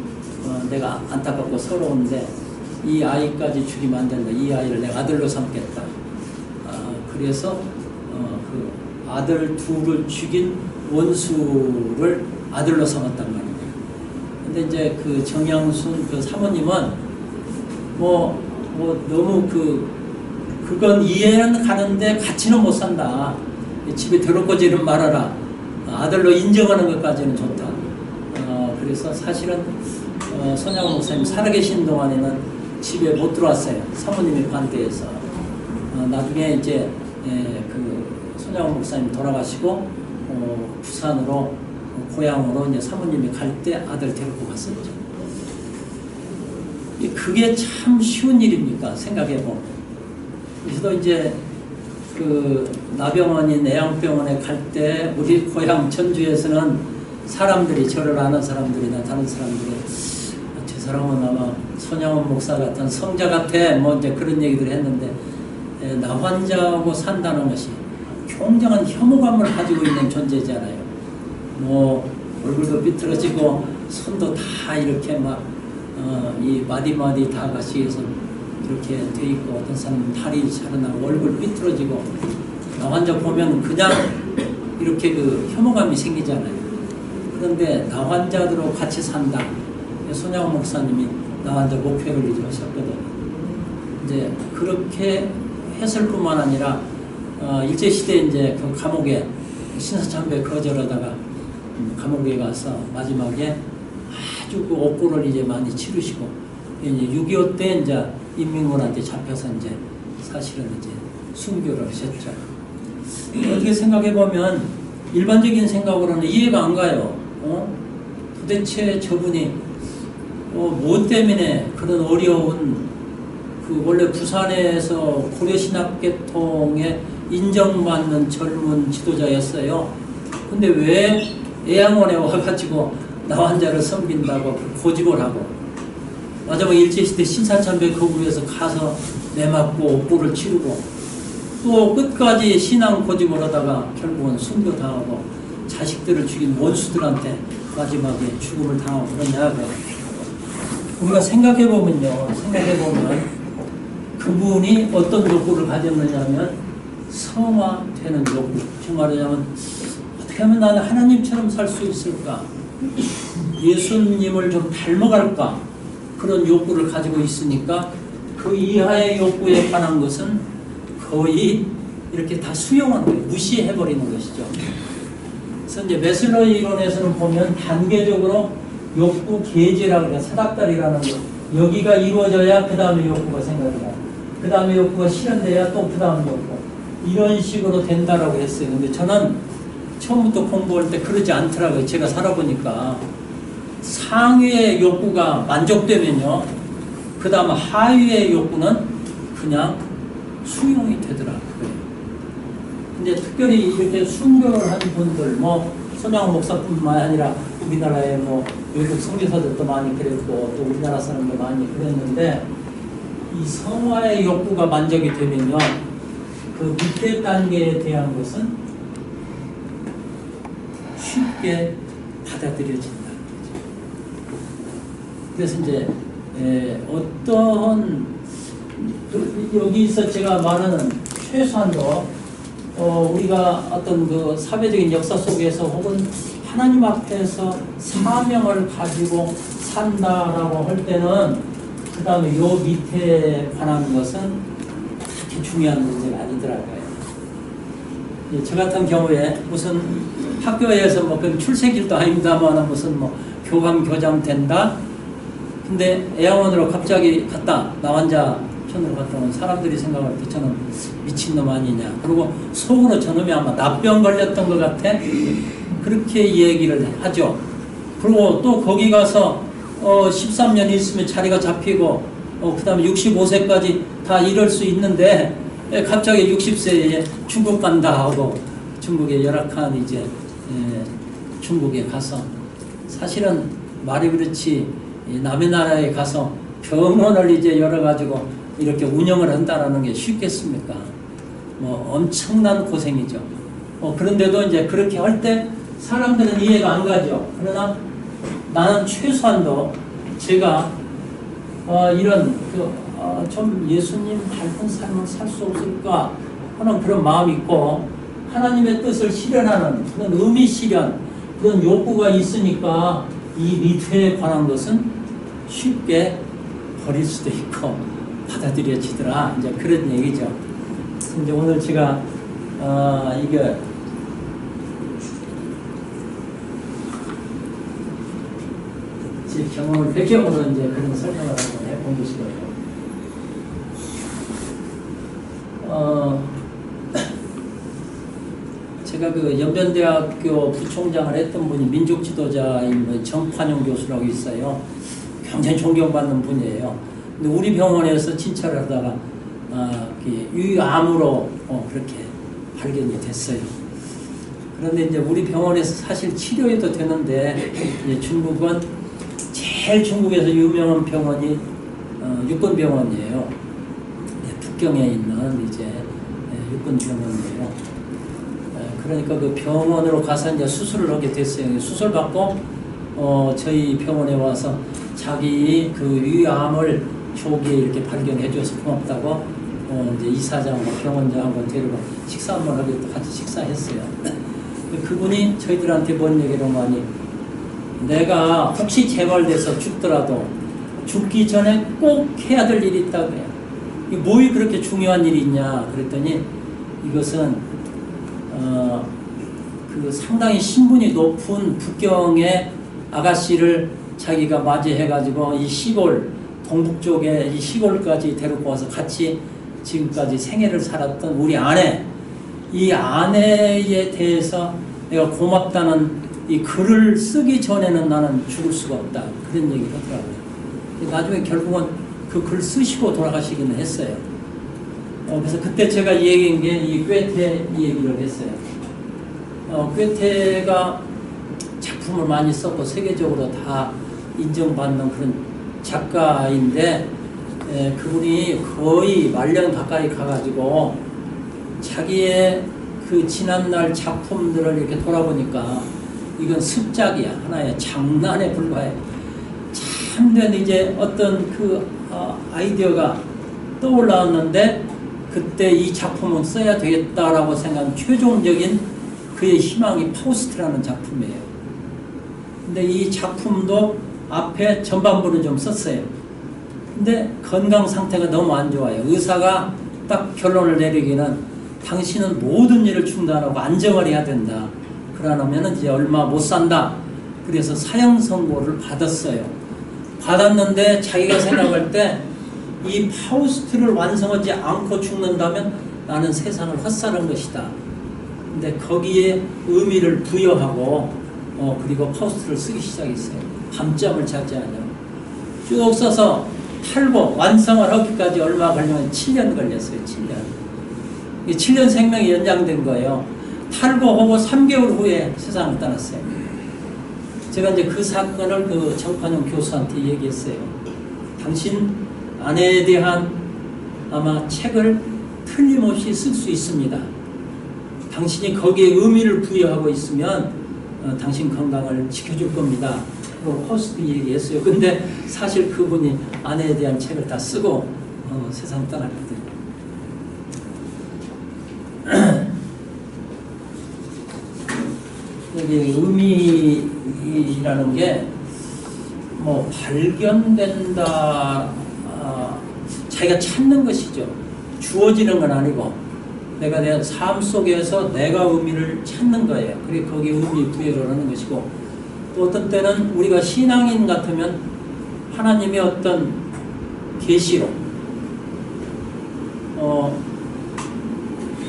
내가 안타깝고 서러운데 이 아이까지 죽이면 안 된다. 이 아이를 내가 아들로 삼겠다. 그래서 그 아들 둘을 죽인 원수를 아들로 삼았단 말입니다. 근데 이제 그 정양순 그 사모님은 뭐 너무 그건 이해는 가는데 같이는 못 산다. 집에 더럽고지는 말아라. 아들로 인정하는 것까지는 좋다. 그래서 사실은 손양원 목사님 살아계신 동안에는 집에 못 들어왔어요. 사모님이 반대해서. 나중에 이제 그 손양원 목사님 돌아가시고 부산으로 고향으로 이제 사모님이 갈 때 아들 데리고 갔었죠. 그게 참 쉬운 일입니까? 생각해보면. 그래서 이제 그 나병원인 애양병원에 갈 때 우리 고향 전주에서는 사람들이, 저를 아는 사람들이나 다른 사람들이 저 사람은 아마 손양원 목사 같은 성자 같아 뭐 이제 그런 얘기들 했는데, 나 환자하고 산다는 것이 굉장한 혐오감을 가지고 있는 존재잖아요. 뭐 얼굴도 삐뚤어지고 손도 다 이렇게 막 이 마디마디 다 같이 해서 이렇게 돼 있고, 어떤 사람은 다리 자라나고 얼굴 삐뚤어지고, 나 환자 보면 그냥 이렇게 그 혐오감이 생기잖아요. 그런데 나 환자들하고 같이 산다. 손양원 목사님이 나 환자 목표를 이제 하셨거든요. 이제 그렇게 했을 뿐만 아니라 일제시대 이제 그 감옥에 신사참배 거절하다가 감옥에 가서 마지막에 아주 그 옥고를 이제 많이 치르시고, 이제 6.25 때 이제 인민군한테 잡혀서 이제 사실은 이제 순교를 하셨죠. 어떻게 생각해보면 일반적인 생각으로는 이해가 안 가요. 도대체 저분이 뭐 때문에 그런 어려운, 그 원래 부산에서 고려신학계통에 인정받는 젊은 지도자였어요. 근데 왜 애양원에 와가지고 나 환자를 섬긴다고 고집을 하고, 마지막 일제시대 신사참배 거부에서 가서 내맞고 옥고를 치르고, 또 끝까지 신앙 고집을 하다가 결국은 순교당하고 자식들을 죽인 원수들한테 마지막에 죽음을 당하고 그러냐고. 우리가 생각해보면 그분이 어떤 욕구를 가졌느냐 하면 성화되는 욕구. 즉 말하자면 어떻게 하면 나는 하나님처럼 살 수 있을까? 예수님을 좀 닮아갈까? 그런 욕구를 가지고 있으니까 그 이하의 욕구에 관한 것은 거의 이렇게 다 수용한 거예요. 무시해버리는 것이죠. 그래서 이제 메슬로우 이론에서는 보면 단계적으로 욕구 계제라고 해요. 사닥다리라는 거. 여기가 이루어져야 그 다음에 욕구가 생각이 나요. 그 다음에 욕구가 실현돼야 또 그 다음 욕구. 이런 식으로 된다라고 했어요. 근데 저는 처음부터 공부할 때 그러지 않더라고요. 제가 살아보니까 상위의 욕구가 만족되면요, 그 다음 하위의 욕구는 그냥 수용이 되더라고요. 근데 특별히 이렇게 순교를 한 분들, 뭐 손양호 목사뿐만 아니라 우리나라의 뭐 외국 선교사들도 많이 그랬고 또 우리나라 사람도 많이 그랬는데, 이 성화의 욕구가 만족이 되면요, 그 밑에 단계에 대한 것은 쉽게 받아들여진다. 그래서 이제 어떠한 여기서 제가 말하는 최소한도 우리가 어떤 그 사회적인 역사 속에서 혹은 하나님 앞에서 사명을 가지고 산다라고 할 때는 그 다음에 요 밑에 관한 것은 그렇게 중요한 문제가 아니더라고요. 저 같은 경우에 무슨 학교에서 뭐 그 출세길도 아닙니다만 무슨 뭐 교감 교장 된다. 근데 애양원으로 갑자기 갔다. 나 혼자 편으로 갔다 온 사람들이 생각할 때 저는 미친놈 아니냐. 그리고 속으로 저놈이 아마 납병 걸렸던 것 같아. 그렇게 얘기를 하죠. 그리고 또 거기 가서 13년 있으면 자리가 잡히고 그 다음에 65세까지 다 이럴 수 있는데 갑자기 60세에 중국 간다 하고 중국의 열악한 이제 중국에 가서 사실은 말이 그렇지 남의 나라에 가서 병원을 이제 열어가지고 이렇게 운영을 한다라는 게 쉽겠습니까? 뭐 엄청난 고생이죠. 그런데도 이제 그렇게 할 때 사람들은 이해가 안 가죠. 그러나 나는 최소한도 제가 이런 좀 예수님 닮은 삶을 살 수 없을까 하는 그런 마음이 있고, 하나님의 뜻을 실현하는 그런 의미 실현, 그런 욕구가 있으니까 이 밑에 관한 것은 쉽게 버릴 수도 있고 받아들여지더라. 이제 그런 얘기죠. 이제 오늘 제가 이게 제 경험을 배경으로 이제 그런 설명을 한번 해본 것이고요. 제가 그 연변대학교 부총장을 했던 분이 민족 지도자인 정판용 교수라고 있어요. 굉장히 존경받는 분이에요. 근데 우리 병원에서 진찰을 하다가 유암으로 그렇게 발견이 됐어요. 그런데 이제 우리 병원에서 사실 치료해도 되는데 이제 중국은 제일 중국에서 유명한 병원이 육군병원이에요. 북경에 있는 이제 육군병원이에요. 그러니까 그 병원으로 가서 이제 수술을 하게 됐어요. 수술 받고 저희 병원에 와서 자기 그 위암을 초기에 이렇게 발견해줘서 고맙다고 이제 이사장하고 병원장하고 데리고 식사 한번 하게 같이 식사했어요. 그분이 저희들한테 뭔 얘기를 많이, 내가 혹시 재발돼서 죽더라도 죽기 전에 꼭 해야 될 일이 있다고요. 이게 뭐이 그렇게 중요한 일이 있냐 그랬더니, 이것은 그 상당히 신분이 높은 북경의 아가씨를 자기가 맞이해가지고 이 시골 동북 쪽에 이 시골까지 데리고 와서 같이 지금까지 생애를 살았던 우리 아내, 이 아내에 대해서 내가 고맙다는 이 글을 쓰기 전에는 나는 죽을 수가 없다, 그런 얘기를 하더라고요. 나중에 결국은 그 글 쓰시고 돌아가시기는 했어요. 그래서 그때 제가 이 얘기한 게 이 꿰테 이 얘기를 했어요. 꿰테가 작품을 많이 썼고 세계적으로 다 인정받는 그런 작가인데, 그분이 거의 말년 가까이 가가지고 자기의 그 지난날 작품들을 이렇게 돌아보니까 이건 습작이야. 하나의 장난에 불과해. 참된 이제 어떤 그 아이디어가 떠올랐는데 그때 이 작품은 써야 되겠다라고 생각한 최종적인 그의 희망이 파우스트라는 작품이에요. 근데 이 작품도 앞에 전반부는 좀 썼어요. 근데 건강 상태가 너무 안 좋아요. 의사가 딱 결론을 내리기는 당신은 모든 일을 중단하고 안정을 해야 된다. 그러면 이제 얼마 못 산다. 그래서 사형 선고를 받았어요. 받았는데 자기가 생각할 때 이 파우스트를 완성하지 않고 죽는다면 나는 세상을 헛살은 것이다. 근데 거기에 의미를 부여하고 그리고 파우스트를 쓰기 시작했어요. 밤잠을 자지 않아요. 쭉 써서 탈고 완성을 하기까지 얼마 걸리면 7년 걸렸어요. 7년. 7년 생명이 연장된 거예요. 탈고하고 3개월 후에 세상을 떠났어요. 제가 이제 그 사건을 그 정판용 교수한테 얘기했어요. 당신 아내에 대한 아마 책을 틀림없이 쓸 수 있습니다. 당신이 거기에 의미를 부여하고 있으면 당신 건강을 지켜줄 겁니다. 호스트 얘기했어요. 근데 사실 그분이 아내에 대한 책을 다 쓰고 세상 떠났거든요. 여기 의미라는 게 뭐 발견된다, 자기가 찾는 것이죠. 주어지는 건 아니고 내가 내 삶 속에서 내가 의미를 찾는 거예요. 그리고 거기에 의미 부여를 하는 것이고, 또 어떤 때는 우리가 신앙인 같으면 하나님의 어떤 계시로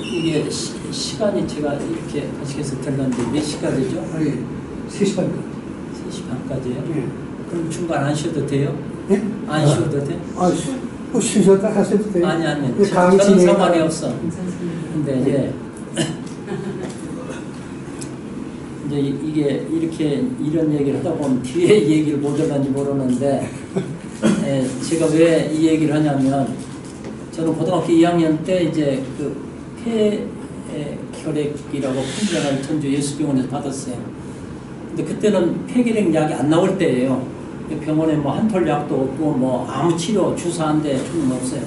이게 시간이 제가 이렇게 가시게서 들렸는데 몇 시까지죠? 아니, 3시 반까지. 3시 반까지요? 예. 그럼 중간 안 쉬어도 돼요? 예? 안 쉬어도 돼? 뭐 쉬셨다 하셔도 돼요. 아니 강의 저는 진행 상관이 없어. 근데 이제 이게 이렇게 이런 얘기를 하다 보면 뒤에 얘기를 못 하는지 모르는데 제가 왜 이 얘기를 하냐면, 저는 고등학교 2학년 때 이제 그 폐결핵이라고 편지를 전주 예수병원에서 받았어요. 근데 그때는 폐결핵 약이 안 나올 때예요. 병원에 뭐 한 톨 약도 없고 뭐 아무 치료 주사 한 대 주는 거 없어요.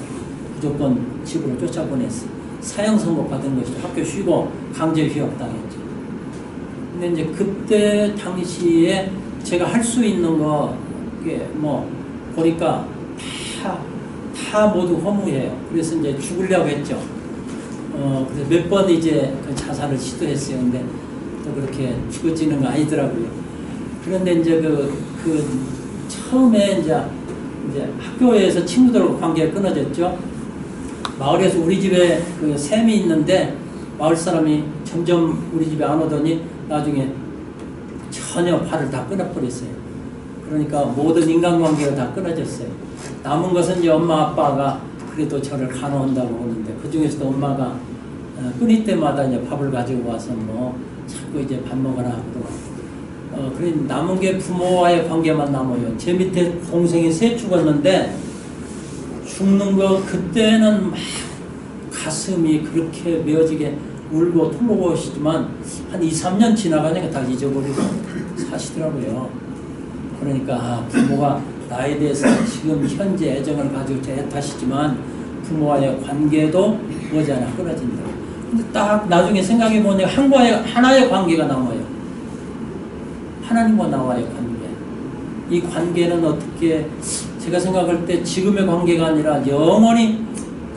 무조건 집으로 쫓아보냈어요. 사형 선고 받은 것이죠. 학교 쉬고 강제 휴학 당했죠. 근데 이제 그때 당시에 제가 할 수 있는 거 뭐 보니까 다 모두 허무해요. 그래서 이제 죽으려고 했죠. 그래서 몇 번 이제 그 자살을 시도했어요. 근데 또 그렇게 죽어지는 거 아니더라고요. 그런데 이제 처음에 이제 학교에서 친구들하고 관계가 끊어졌죠. 마을에서 우리 집에 그 샘이 있는데 마을 사람이 점점 우리 집에 안 오더니 나중에 전혀 발을 다 끊어버렸어요. 그러니까 모든 인간관계가 다 끊어졌어요. 남은 것은 이제 엄마 아빠가 그래도 저를 간호한다고 하는데, 그 중에서도 엄마가 끊을 때마다 이제 밥을 가지고 와서 뭐 자꾸 이제 밥 먹으라 하고, 그래 남은 게 부모와의 관계만 남아요. 제 밑에 동생이 3 죽었는데 죽는 거 그때는 막 가슴이 그렇게 메어지게 울고 토로오시지만 한 2, 3년 지나가니까 다 잊어버리고 사시더라고요. 그러니까 부모가 나에 대해서 지금 현재 애정을 가지고 애타시지만 부모와의 관계도 머지않아 끊어진다. 근데 딱 나중에 생각해 보니 하나의 관계가 남아요. 하나님과 나와의 관계. 이 관계는 어떻게, 제가 생각할 때 지금의 관계가 아니라 영원히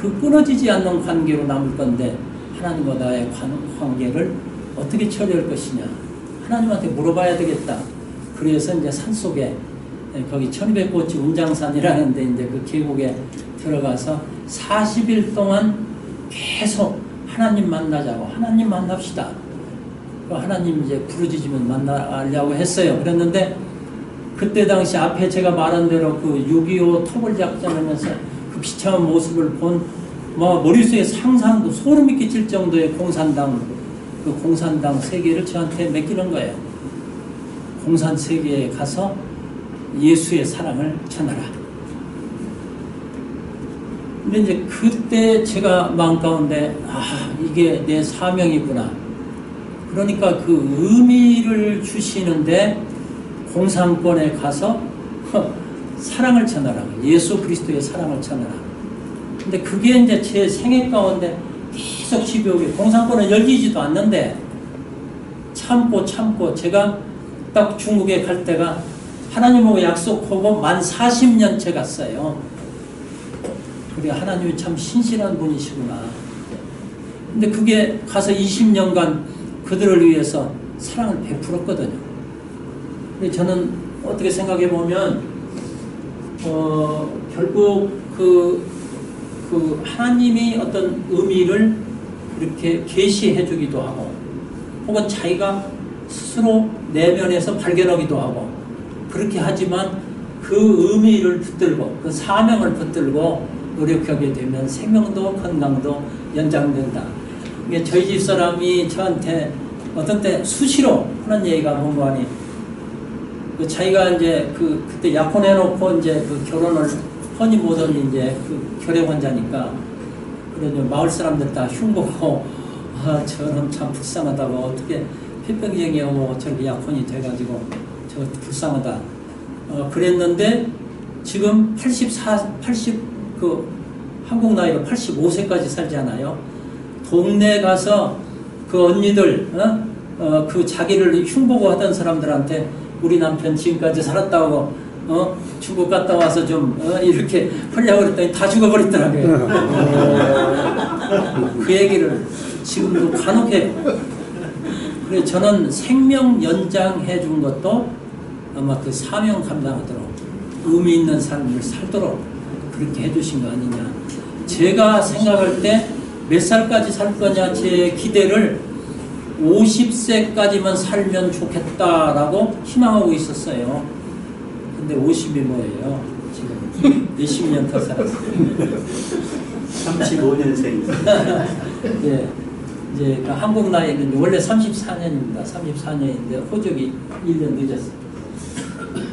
그 끊어지지 않는 관계로 남을 건데, 하나님과 나의 관계를 어떻게 처리할 것이냐, 하나님한테 물어봐야 되겠다. 그래서 이제 산속에 거기 1200고치 운장산이라는 데 이제 그 계곡에 들어가서 40일 동안 계속 하나님 만나자고, 하나님 만납시다. 하나님 이제 부르짖으면 만나려고 했어요. 그랬는데 그때 당시 앞에 제가 말한 대로 그 6.25 토벌작전하면서 그 비참한 모습을 본, 뭐 머릿속에 상상도 소름이 끼칠 정도의 공산당 세계를 저한테 맡기는 거예요. 공산 세계에 가서 예수의 사랑을 전하라. 근데 이제 그때 제가 마음 가운데 이게 내 사명이구나. 그러니까 그 의미를 주시는데 공산권에 가서 사랑을 전하라. 예수 그리스도의 사랑을 전하라. 근데 그게 이제 제 생애 가운데 계속 집요하게, 공산권은 열리지도 않는데 참고 제가 딱 중국에 갈 때가 하나님하고 약속하고 만 40년째 갔어요. 그래, 하나님이 참 신실한 분이시구나. 근데 그게 가서 20년간 그들을 위해서 사랑을 베풀었거든요. 근데 저는 어떻게 생각해 보면 결국 그 하나님이 어떤 의미를 이렇게 계시해 주기도 하고 혹은 자기가 스스로 내면에서 발견하기도 하고 그렇게 하지만 그 의미를 붙들고 그 사명을 붙들고 노력하게 되면 생명도 건강도 연장된다. 이게 저희 집 사람이 저한테 어떤 때 수시로 하는 얘기가 뭔가 하니 그 자기가 이제 그때 약혼해놓고 이제 그 결혼을 허니 못하니 이제 그 결핵환자니까 그래 마을 사람들 다 흉보고 아 저는 참 불쌍하다고 어떻게 폐병쟁이하고 저렇게 약혼이 돼가지고 저 불쌍하다 그랬는데 지금 80 그 한국 나이로 85세까지 살잖아요. 동네 가서 그 언니들 그 자기를 흉보고 하던 사람들한테 우리 남편 지금까지 살았다고 중국 갔다 와서 좀 이렇게 하려고 그랬더니 다 죽어버렸더라고요. 그 얘기를 지금도 간혹 해요. 그래서 저는 생명 연장해 준 것도 아마 그 사명 감당하도록 의미 있는 삶을 살도록 그렇게 해주신 거 아니냐. 제가 생각할 때 몇 살까지 살 거냐 제 기대를 50세까지만 살면 좋겠다라고 희망하고 있었어요. 근데 50이 뭐예요? 지금 몇십 년 더 살았어요. 35년생. 예, 이제 그 한국 나이는 원래 34년입니다. 34년인데 호적이 1년 늦었어요.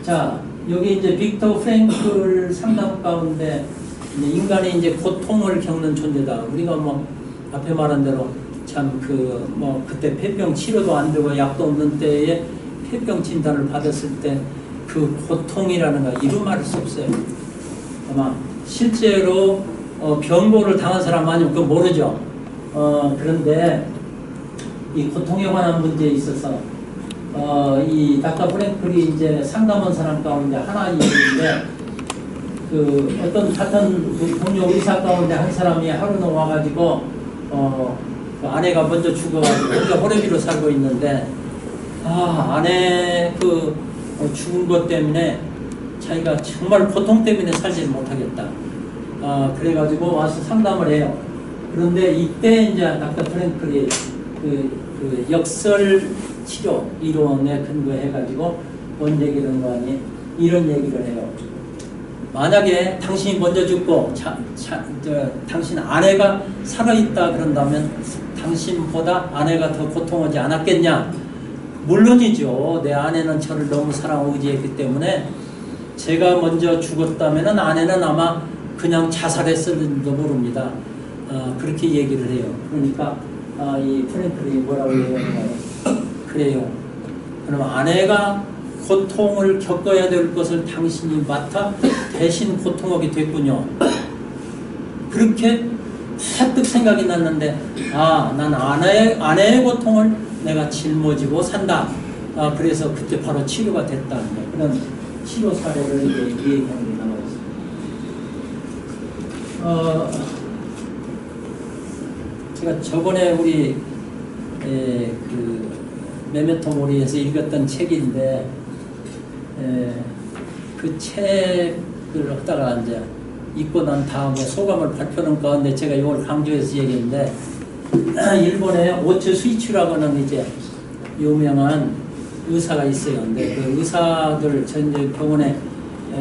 자, 여기 이제 빅터 프랭클 상담 가운데 인간이 이제 고통을 겪는 존재다. 우리가 뭐 앞에 말한 대로 참 그때 폐병 치료도 안 되고 약도 없는 때에 폐병 진단을 받았을 때 그 고통이라는 거 이루말할 수 없어요. 아마 실제로 병고를 당한 사람 아니면 그거 모르죠. 그런데 이 고통에 관한 문제에 있어서 이 닥터 프랭클이 이제 상담한 사람 가운데 하나인데 그 어떤 같은 동료 의사 가운데 한 사람이 하루는 와가지고 그 아내가 먼저 죽어가지고 혼자 호래비로 살고 있는데 아내 죽은 것 때문에 자기가 정말 고통 때문에 살지 못하겠다. 그래가지고 와서 상담을 해요. 그런데 이때 이제 닥터 프랭클이 그 역설 치료 이론에 근거해가지고 뭔 얘기를 한 거 아니? 이런 얘기를 해요. 만약에 당신이 먼저 죽고 당신 아내가 살아있다 그런다면 당신보다 아내가 더 고통하지 않았겠냐? 물론이죠. 내 아내는 저를 너무 사랑하고 의지했기 때문에 제가 먼저 죽었다면 아내는 아마 그냥 자살했을지도 모릅니다. 그렇게 얘기를 해요. 그러니까 이 프랭클이 뭐라고 얘기하나요? 그래요. 그럼 아내가 고통을 겪어야 될 것을 당신이 맡아 대신 고통하게 됐군요. 그렇게 퍼뜩 생각이 났는데 난 아내의 고통을 내가 짊어지고 산다. 그래서 그때 바로 치료가 됐다. 그런 치료 사례를 이제 얘기하는 게 나와 있습니다. 제가 저번에 우리 그 메멘토 모리에서 읽었던 책인데 그 책을 하다가 이제 읽고 난 다음에 소감을 발표하는 가운데 제가 이걸 강조해서 얘기했는데 일본에 오츠 스위치라고 하는 이제 유명한 의사가 있어요. 근데 그 의사들 전 이제 병원에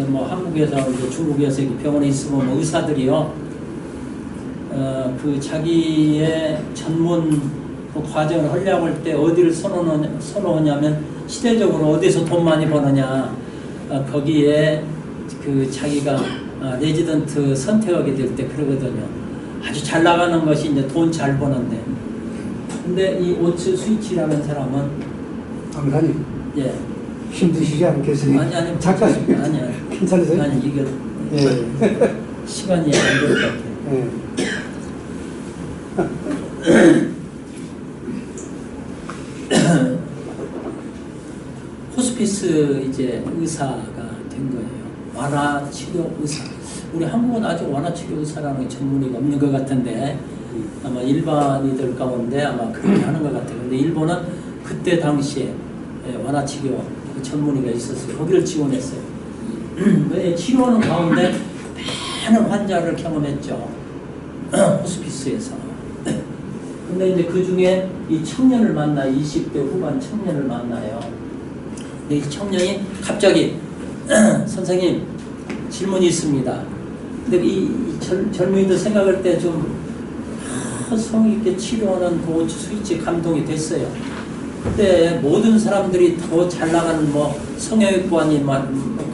뭐 한국에서 이제 중국에서 병원에 있으면 뭐 의사들이요 그 자기의 전문 그 과정을 하려고 할 때 어디를 선호하냐면 시대적으로 어디서 돈 많이 버느냐 거기에 그 자기가 레지던트 선택하게 될 때 그러거든요. 아주 잘 나가는 것이 이제 돈 잘 버는데. 근데 이 오츠 스위치라는 사람은 강사님 예 힘드시지 않겠어요? 아니 작가님 아니요 괜찮으세요? 아니 이게 시간이 안 될 것 같아요. 호스피스 이제 의사가 된 거예요. 완화 치료 의사. 우리 한국은 아직 완화 치료 의사라는 전문의가 없는 것 같은데 아마 일반인들 가운데 아마 그렇게 하는 것 같아요. 근데 일본은 그때 당시에 완화치료 그 전문의가 있었어요. 거기를 지원했어요. 왜 치료하는 가운데 많은 환자를 경험했죠. 호스피스에서. 근데 이제 그 중에 이 청년을 만나요. 20대 후반 청년을 만나요. 근데 이 청년이 갑자기 선생님 질문이 있습니다. 근데 이 젊은이들 생각할 때 좀 성의 있게 치료하는 그 스위치 감동이 됐어요. 그때 모든 사람들이 더 잘 나가는 뭐 성형외과니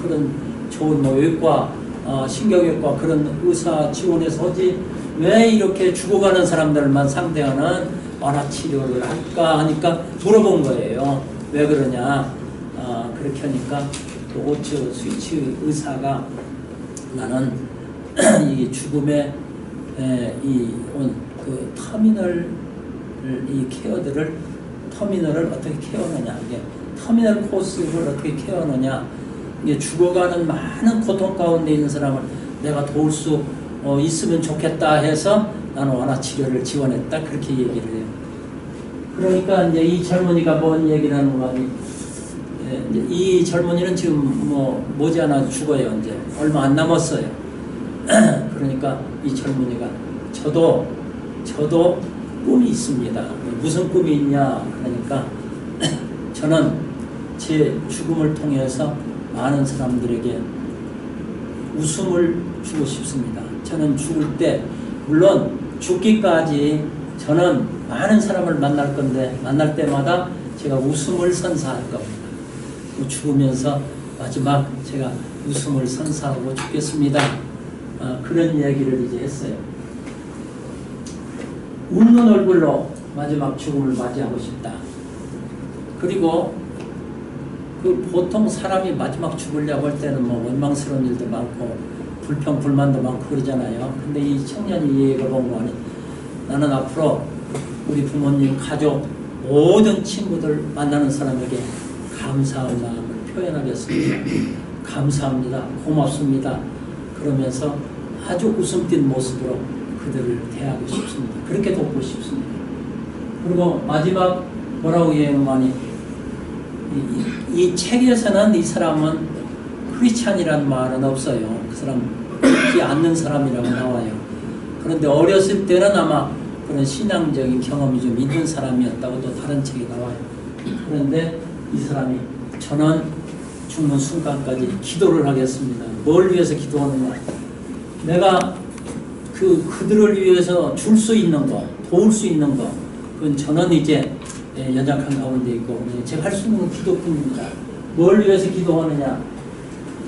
그런 좋은 뭐 외과, 신경외과 그런 의사 지원해서 하지 왜 이렇게 죽어가는 사람들만 상대하는 완화치료를 할까 하니까 물어본 거예요. 왜 그러냐. 그렇게 하니까 그 오츠 스위치 의사가 나는 이 죽음의 그 터미널 이 케어들을 터미널을 어떻게 케어하느냐, 이게 터미널 코스를 어떻게 케어하느냐, 이게 죽어가는 많은 고통 가운데 있는 사람을 내가 도울 수 있으면 좋겠다 해서 나는 완화치료를 지원했다, 그렇게 얘기를 해요. 그러니까 이제 이 젊은이가 뭔 얘기를 하는 거 아니? 이 젊은이는 지금 뭐 머지않아 죽어요. 이제 얼마 안 남았어요. 그러니까 이 젊은이가 저도 꿈이 있습니다. 무슨 꿈이 있냐? 그러니까 저는 제 죽음을 통해서 많은 사람들에게 웃음을 주고 싶습니다. 저는 죽을 때 물론 죽기까지 저는 많은 사람을 만날 건데 만날 때마다 제가 웃음을 선사할 겁니다. 죽으면서 마지막 제가 웃음을 선사하고 죽겠습니다. 그런 얘기를 이제 했어요. 웃는 얼굴로 마지막 죽음을 맞이하고 싶다. 그리고 그 보통 사람이 마지막 죽으려고 할 때는 뭐 원망스러운 일도 많고 불평 불만도 많고 그러잖아요. 근데 이 청년이 이 얘기를 본 거 아니? 나는 앞으로 우리 부모님, 가족, 모든 친구들 만나는 사람에게 감사한 마음을 표현하겠습니다. 감사합니다. 고맙습니다. 그러면서 아주 웃음 띤 모습으로 그들을 대하고 싶습니다. 그렇게 돕고 싶습니다. 그리고 마지막 뭐라고 얘기하니 이 책에서는 이 사람은 크리스찬이라는 말은 없어요. 그 사람 믿지 않는 사람이라고 나와요. 그런데 어렸을 때는 아마 그런 신앙적인 경험이 좀 있는 사람이었다고 또 다른 책에 나와요. 그런데 이 사람이 저는 죽는 순간까지 기도를 하겠습니다. 뭘 위해서 기도하느냐? 내가 그들을 위해서 줄 수 있는 거, 도울 수 있는 거, 그건 저는 이제 연약한 가운데 있고 제가 할 수 있는 건 기도뿐입니다. 뭘 위해서 기도하느냐?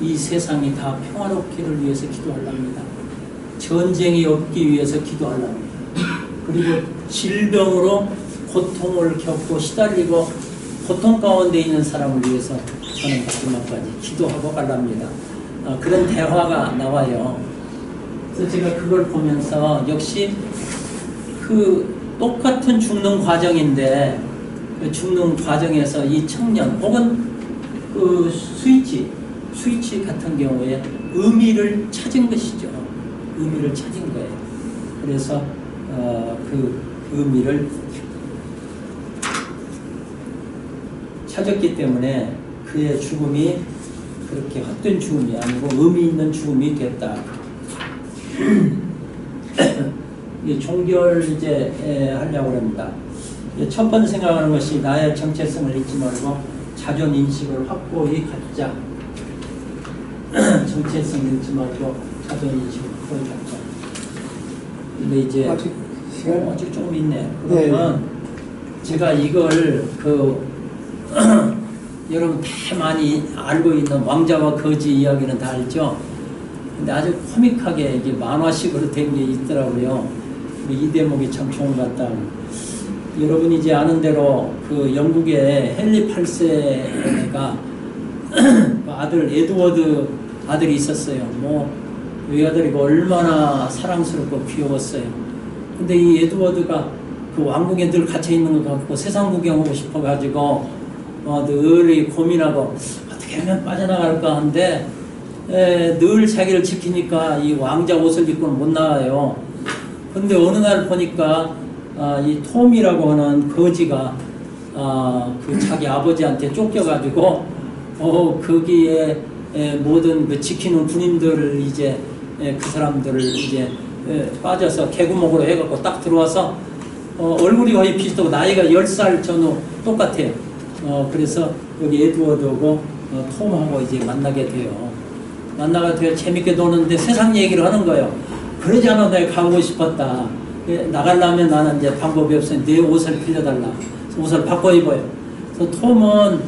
이 세상이 다 평화롭기를 위해서 기도하랍니다. 전쟁이 없기 위해서 기도하랍니다. 그리고 질병으로 고통을 겪고 시달리고 고통 가운데 있는 사람을 위해서 저는 마지막까지 기도하고 가랍니다. 그런 대화가 나와요. 그래서 제가 그걸 보면서 역시 그 똑같은 죽는 과정인데 그 죽는 과정에서 이 청년 혹은 그 스위치 같은 경우에 의미를 찾은 것이죠. 의미를 찾은 거예요. 그래서 그 의미를 찾았기 때문에 그의 죽음이 그렇게 헛된 죽음이 아니고 의미 있는 죽음이 됐다. 종결 이제 하려고 합니다. 첫 번째 생각하는 것이 나의 정체성을 잊지 말고 자존 인식을 확고히 갖자. 정체성을 잊지 말고 자존 인식을 확고히 갖자. 근데 이제 아직 조금 있네. 그러면 제가 이걸 여러분 다 많이 알고 있는 왕자와 거지 이야기는 다 알죠? 근데 아주 코믹하게 이게 만화식으로 된 게 있더라고요. 이 대목이 참 좋은 것 같다. 여러분이 이제 아는 대로 그 영국의 헨리 8세가 아들 에드워드 아들이 있었어요. 뭐 이 아들이 얼마나 사랑스럽고 귀여웠어요. 근데 이 에드워드가 그 왕궁에 늘 갇혀 있는 것 같고 세상 구경하고 싶어가지고 늘 고민하고 어떻게 하면 빠져나갈까 하는데 늘 자기를 지키니까 이 왕자 옷을 입고는 못 나와요. 근데 어느 날 보니까 이 톰이라고 하는 거지가 그 자기 아버지한테 쫓겨가지고 거기에 모든 그 지키는 군인들을 이제 그 사람들을 이제 빠져서 개구멍으로 해갖고 딱 들어와서 얼굴이 거의 비슷하고 나이가 10살 전후 똑같아요. 그래서 여기 에드워드하고 톰하고 이제 만나게 돼요. 재밌게 노는데 세상 얘기를 하는 거예요. 그러지 않아 내가 가고 싶었다. 나가려면 나는 이제 방법이 없으니 내 옷을 빌려달라. 옷을 바꿔 입어요. 그래서 톰은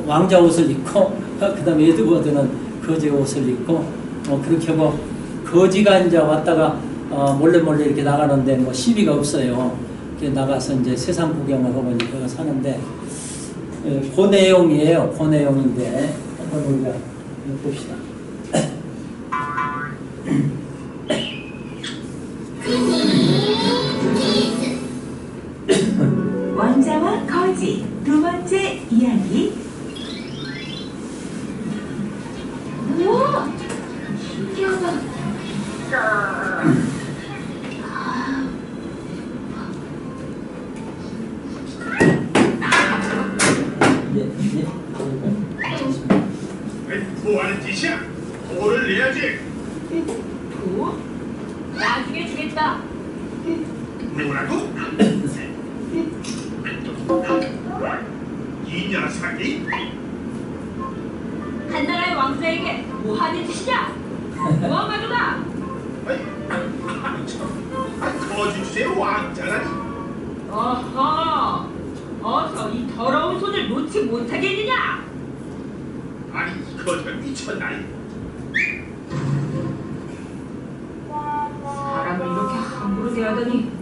왕자 옷을 입고 그 다음에 에드워드는 거지 옷을 입고 그렇게 하고 거지가 이제 왔다가 몰래 이렇게 나가는데 뭐 시비가 없어요. 이렇게 나가서 이제 세상 구경을 하고 이제 거기 사는데 그 내용이에요. 그 내용인데 한번 우리가 봅시다. 왕자와 거지 두 번째 이야기. 우와, 신기하다. 뭐하는 짓이야? 돈을 내야지. 도? 나중에 주겠다. 누구라고? 이 녀석이? 한 나라의 왕자에게 뭐 하는 짓이냐? 무엄하도다. 거짓의 왕자라니. 어허, 어서 이 더러운 손을 놓지 못하겠느냐? 아니 거저 미쳤나니? 사람을 이렇게 함부로 대하다니.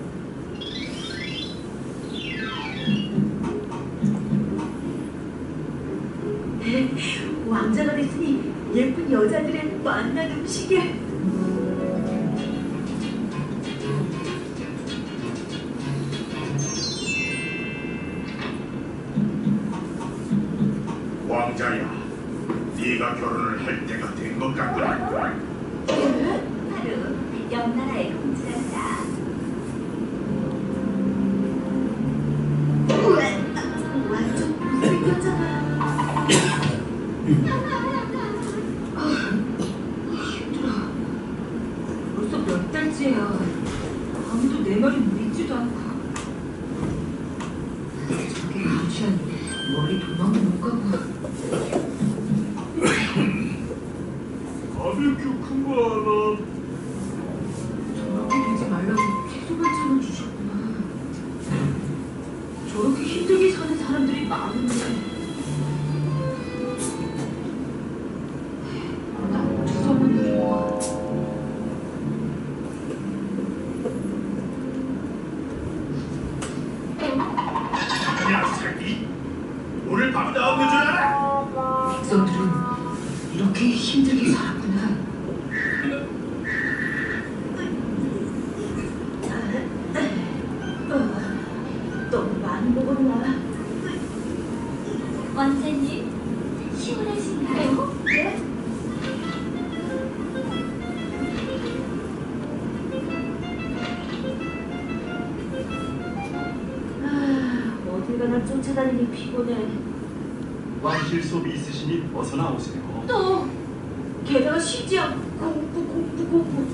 왕자가 됐으니 예쁜 여자들의 만난 음식에. 왕자야, 네가 결혼을 할 때가 된 것 같구나. 바로 옆나라의 공주란다. 완전 못생겼잖아. 힘들어. 벌써 몇 달째야. 아무도 내 말을 믿지도 않고. 저게 가주한 머리 도망을 못 가고. 바베큐 큰 거 하나. 저렇게 되지 말라고 채소 반찬을 주셨구나. 저렇게 힘들게 사는 사람들이 많은데. 나 무서운 일인가. 녀석이? 오늘 밤도 없는 줄 알아? 백성들은 이렇게 힘들게 살았구나. 너무 많이 먹었나? 원사님, 시원하신가요? 네? 어딜 가나 쫓아다니니 피곤해. 왕실 수업이 있으시니 어서 나오세요. 또 게다가 쉬지 않고 공부.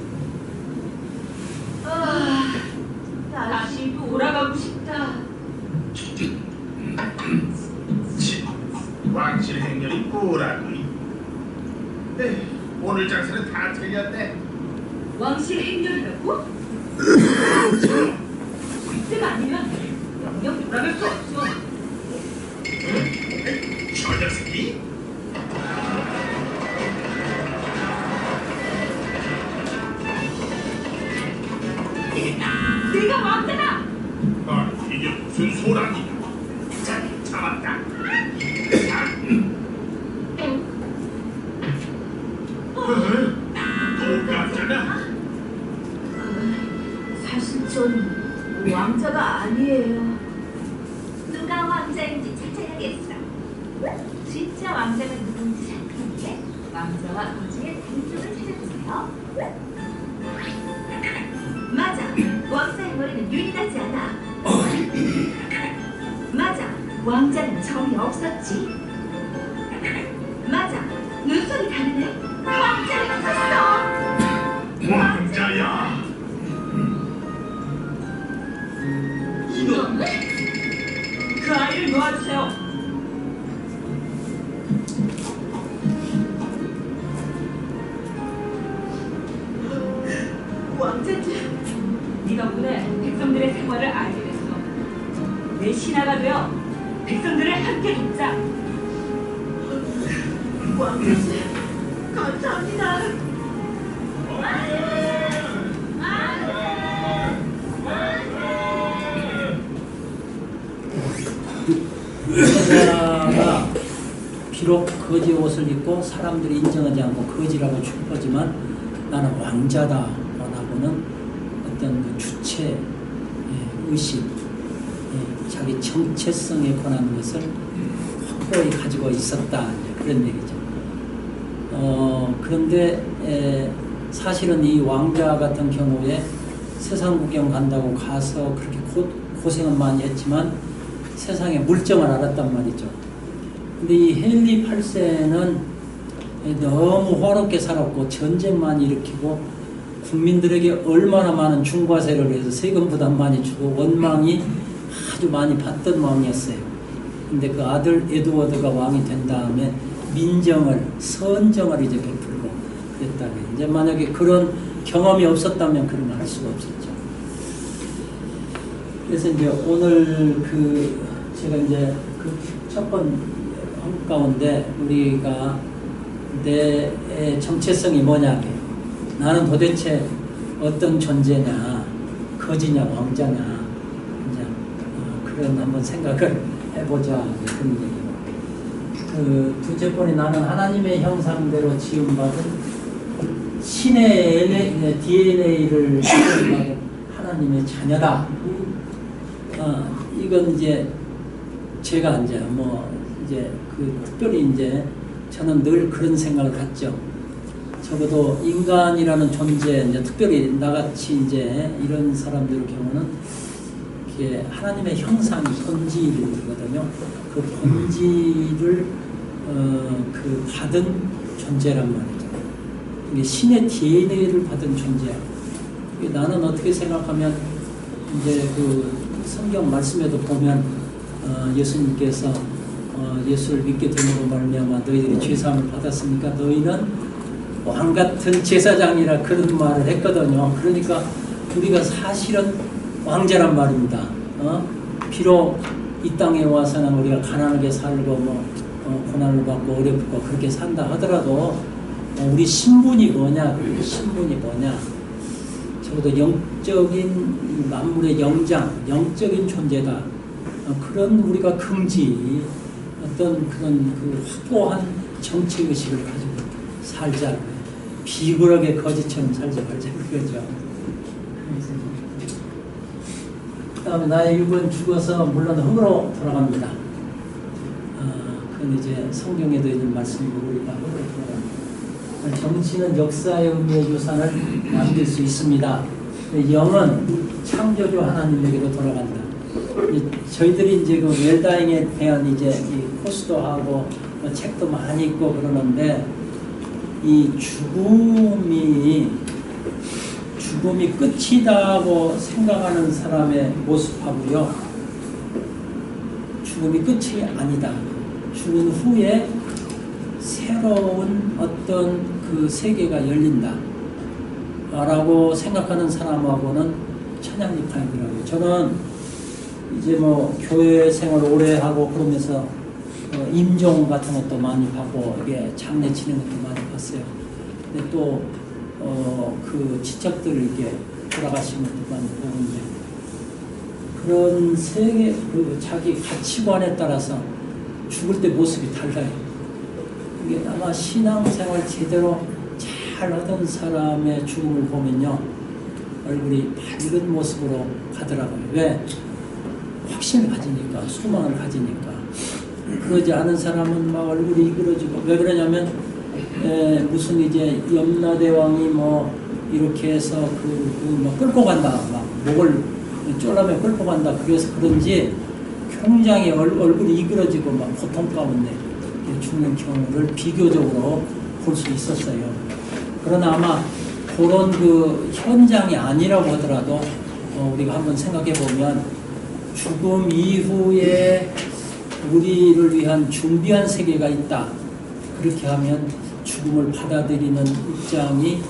다시 돌아가고 싶다. 왕실 행렬이 뭐라고? 오늘 장사는 다 틀렸네. 왕실 행렬이라고? 그때가 아니면 영영 돌아갈 수 없어. 저 녀석이? 내가 왕자다. 이게 무슨 소란이야? 자, 잡았다. 똑같잖아. 사실 전 왕자가 아니에요. 누가 왕자인지 찾아야겠어. 진짜 왕자가 누군지 살펴보게. 왕자와 거지의 공주를 찾아주세요. 맞아. 왕자의 머리는 윤이 나지 않아. 맞아. 왕자는 정이 없었지. 맞아, 눈썹이 다르네. 왕자를 찾았어. 왕자야. 이놈, 그 아이를 놓아주세요. 왕자지. 네 덕분에 백성들의 생활을 알게 됐어. 내 신하가 되어 백성들을 함께 돕자. 왕자지, 감사합니다. 여자가 비록 거지 옷을 입고 사람들이 인정하지 않고 거지라고 추구하지만 나는 왕자다라고는 어떤 그 주체, 의식, 자기 정체성에 관한 것을 확고히 가지고 있었다, 그런 얘기죠. 그런데 사실은 이 왕자 같은 경우에 세상 구경 간다고 가서 그렇게 고생은 많이 했지만 세상의 물정을 알았단 말이죠. 근데 이 헨리 8세는 너무 호롭게 살았고 전쟁만 일으키고 국민들에게 얼마나 많은 중과세를 해서 세금 부담 많이 주고 원망이 아주 많이 받던 왕이었어요. 근데 그 아들 에드워드가 왕이 된 다음에 민정을, 선정을 이제 베풀고 그랬다고. 이제 만약에 그런 경험이 없었다면 그런 걸 할 수가 없었죠. 그래서 이제 오늘 제가 이제 그 첫 번 가운데 우리가 내 정체성이 뭐냐, 나는 도대체 어떤 존재냐, 거지냐 왕자냐, 이제 그런 한번 생각을 해보자, 그런 얘기고. 그 둘째 번이 나는 하나님의 형상대로 지음받은 신의 DNA를 받은 하나님의 자녀다. 이건 이제 제가 이제 특별히 이제 저는 늘 그런 생각을 갖죠. 적어도 인간이라는 존재, 이제 특별히 나같이 이제 이런 사람들의 경우는 이게 하나님의 형상이 본질이거든요. 그 본질을 받은 존재란 말이죠. 이게 신의 DNA를 받은 존재야. 나는 어떻게 생각하면 이제 그 성경 말씀에도 보면 예수님께서 예수를 믿게 됨으로 말미암아 너희들이 죄사함을 받았으니까 너희는 왕 같은 제사장이라 그런 말을 했거든요. 그러니까 우리가 사실은 왕자란 말입니다. 비록 이 땅에 와서는 우리가 가난하게 살고 고난을 받고 어렵고 그렇게 산다 하더라도 우리 신분이 뭐냐, 신분이 뭐냐, 적어도 영적인 만물의 영적인 존재다. 그런 우리가 긍지, 어떤 그런 그 확고한 정치의식을 가지고 살자. 비굴하게 거지처럼 살지 말자, 그거죠. 그 다음에 나의 육은 죽어서 물론 흙으로 돌아갑니다. 그건 이제 성경에도 있는 말씀이고 우리가 흙으로 돌아갑니다. 정치는 역사의 의미의 유산을 남길 수 있습니다. 영은 창조주 하나님에게로 돌아간다. 저희들이 이제 그 웰다잉에 대한 이제 이 코스도 하고 책도 많이 읽고 그러는데 이 죽음이 끝이다고 생각하는 사람의 모습하고요, 죽음이 끝이 아니다, 죽은 후에 새로운 어떤 그 세계가 열린다 라고 생각하는 사람하고는 천양잎하더라고요. 저는 이제 교회 생활 오래 하고 그러면서 임종 같은 것도 많이 하고 이게 장례 치는 것도 많이 봤어요. 근데 또 그 친척들 이렇게 돌아가신 것도 많이 보는데 그런 세계 자기 가치관에 따라서 죽을 때 모습이 달라요. 이게 아마 신앙생활 제대로 잘 하던 사람의 죽음을 보면요, 얼굴이 밝은 모습으로 가더라고요. 왜? 확신을 가지니까, 소망을 가지니까. 그러지 않은 사람은 막 얼굴이 이그러지고, 왜 그러냐면 무슨 이제 염라대왕이 이렇게 해서 막 끌고 간다, 막 목을 쫄라매 끌고 간다, 그래서 그런지 굉장히 얼굴이 이그러지고 막 고통 가운데 죽는 경우를 비교적으로 볼 수 있었어요. 그러나 아마 그런 그 현장이 아니라고 하더라도 우리가 한번 생각해 보면 죽음 이후에 우리를 위한 준비한 세계가 있다. 그렇게 하면 죽음을 받아들이는 입장이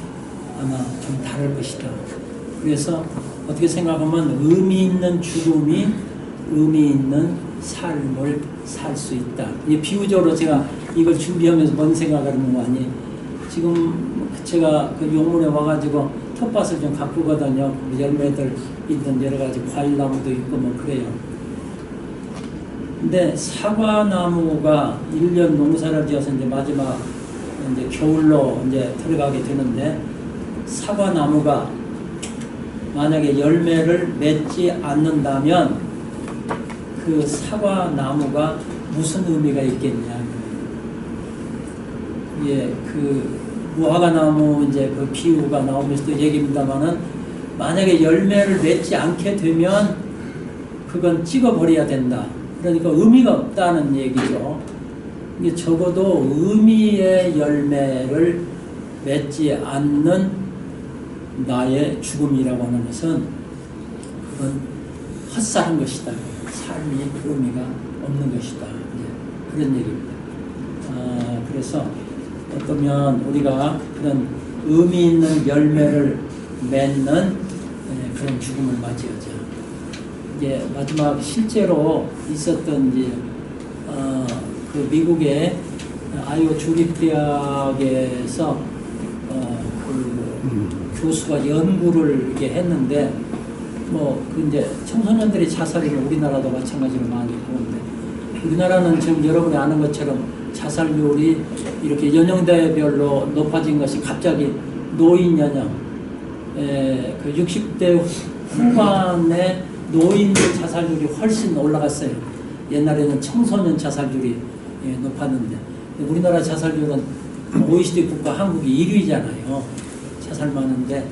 아마 좀 다를 것이다. 그래서 어떻게 생각하면 의미 있는 죽음이 의미 있는 삶을 살 수 있다. 이 비유적으로 제가 이걸 준비하면서 뭔 생각을 하는 거 아니? 지금 제가 그 용문에 와가지고 텃밭을 좀 가꾸거든요. 열매들 있는 여러 가지 과일나무도 있고 뭐 그래요. 근데 사과나무가 1년 농사를 지어서 이제 마지막 이제 겨울로 이제 들어가게 되는데 사과나무가 만약에 열매를 맺지 않는다면 그 사과나무가 무슨 의미가 있겠냐. 예, 그 무화과나무 이제 그 비유가 나오면서도 얘기입니다만은 만약에 열매를 맺지 않게 되면 그건 찍어버려야 된다. 그러니까 의미가 없다는 얘기죠. 이게 적어도 의미의 열매를 맺지 않는 나의 죽음이라고 하는 것은 그건 헛살한 것이다. 삶이 의미가 없는 것이다. 그런 얘기입니다. 그래서 어쩌면 우리가 그런 의미 있는 열매를 맺는 그런 죽음을 맞이하자. 이제 마지막 실제로 있었던 이제 그 미국의 아이오 주립대학에서 그 교수가 연구를 이렇게 했는데 그 이제 청소년들이 자살이면 우리나라도 마찬가지로 많이 하는데 우리나라는 지금 여러분이 아는 것처럼 자살률이 이렇게 연령대별로 높아진 것이 갑자기 노인 연령, 그 60대 후반의 노인들 자살률이 훨씬 올라갔어요. 옛날에는 청소년 자살률이 높았는데 우리나라 자살률은 OECD 국가 한국이 1위잖아요. 자살 많은데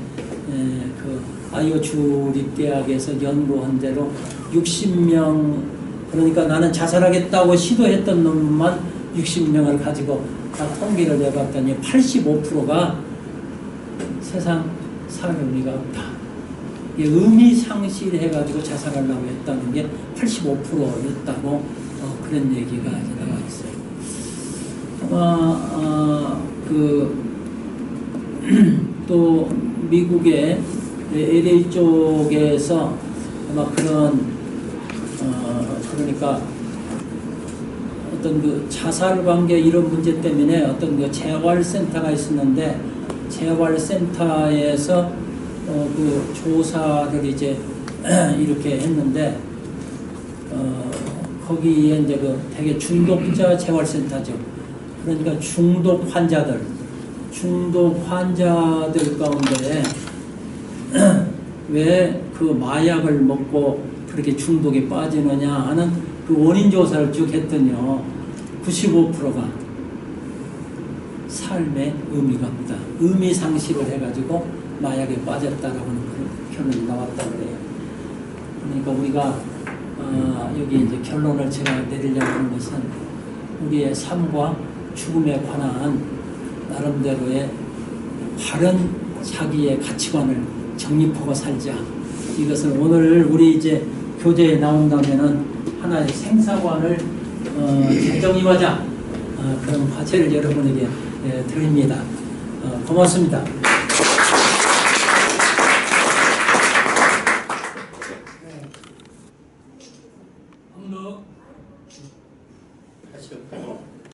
그 아이오 주립대학에서 연구한 대로 60명 그러니까 나는 자살하겠다고 시도했던 놈만 60명을 가지고 다 통계를 내봤더니 85%가 세상 살 의미가 없다. 의미 상실해가지고 자살하려고 했다는 게 85%였다고 그런 얘기가 나와 있어요. 또 미국의 LA 쪽에서 아마 그런 그러니까 어떤 그 자살 관계 이런 문제 때문에 어떤 그 재활센터가 있었는데 재활센터에서 그 조사를 이제 이렇게 했는데 거기에 이제 그 되게 중독자 재활센터죠. 그러니까 중독 환자들 가운데 왜 그 마약을 먹고 그렇게 중독에 빠지느냐 하는 그 원인 조사를 쭉 했더니요 95%가 삶의 의미가 없다. 의미 상실을 해가지고 마약에 빠졌다라고 하는 그런 결론이 나왔다고 그래요. 그러니까 우리가 여기 이제 결론을 제가 내리려고 하는 것은 우리의 삶과 죽음에 관한 나름대로의 바른 자기의 가치관을 정립하고 살자. 이것을 오늘 우리 이제 교재에 나온다면은 하나의 생사관을 재정립하자. 그런 과제를 여러분에게 드립니다. 고맙습니다. 한번 더. 다시.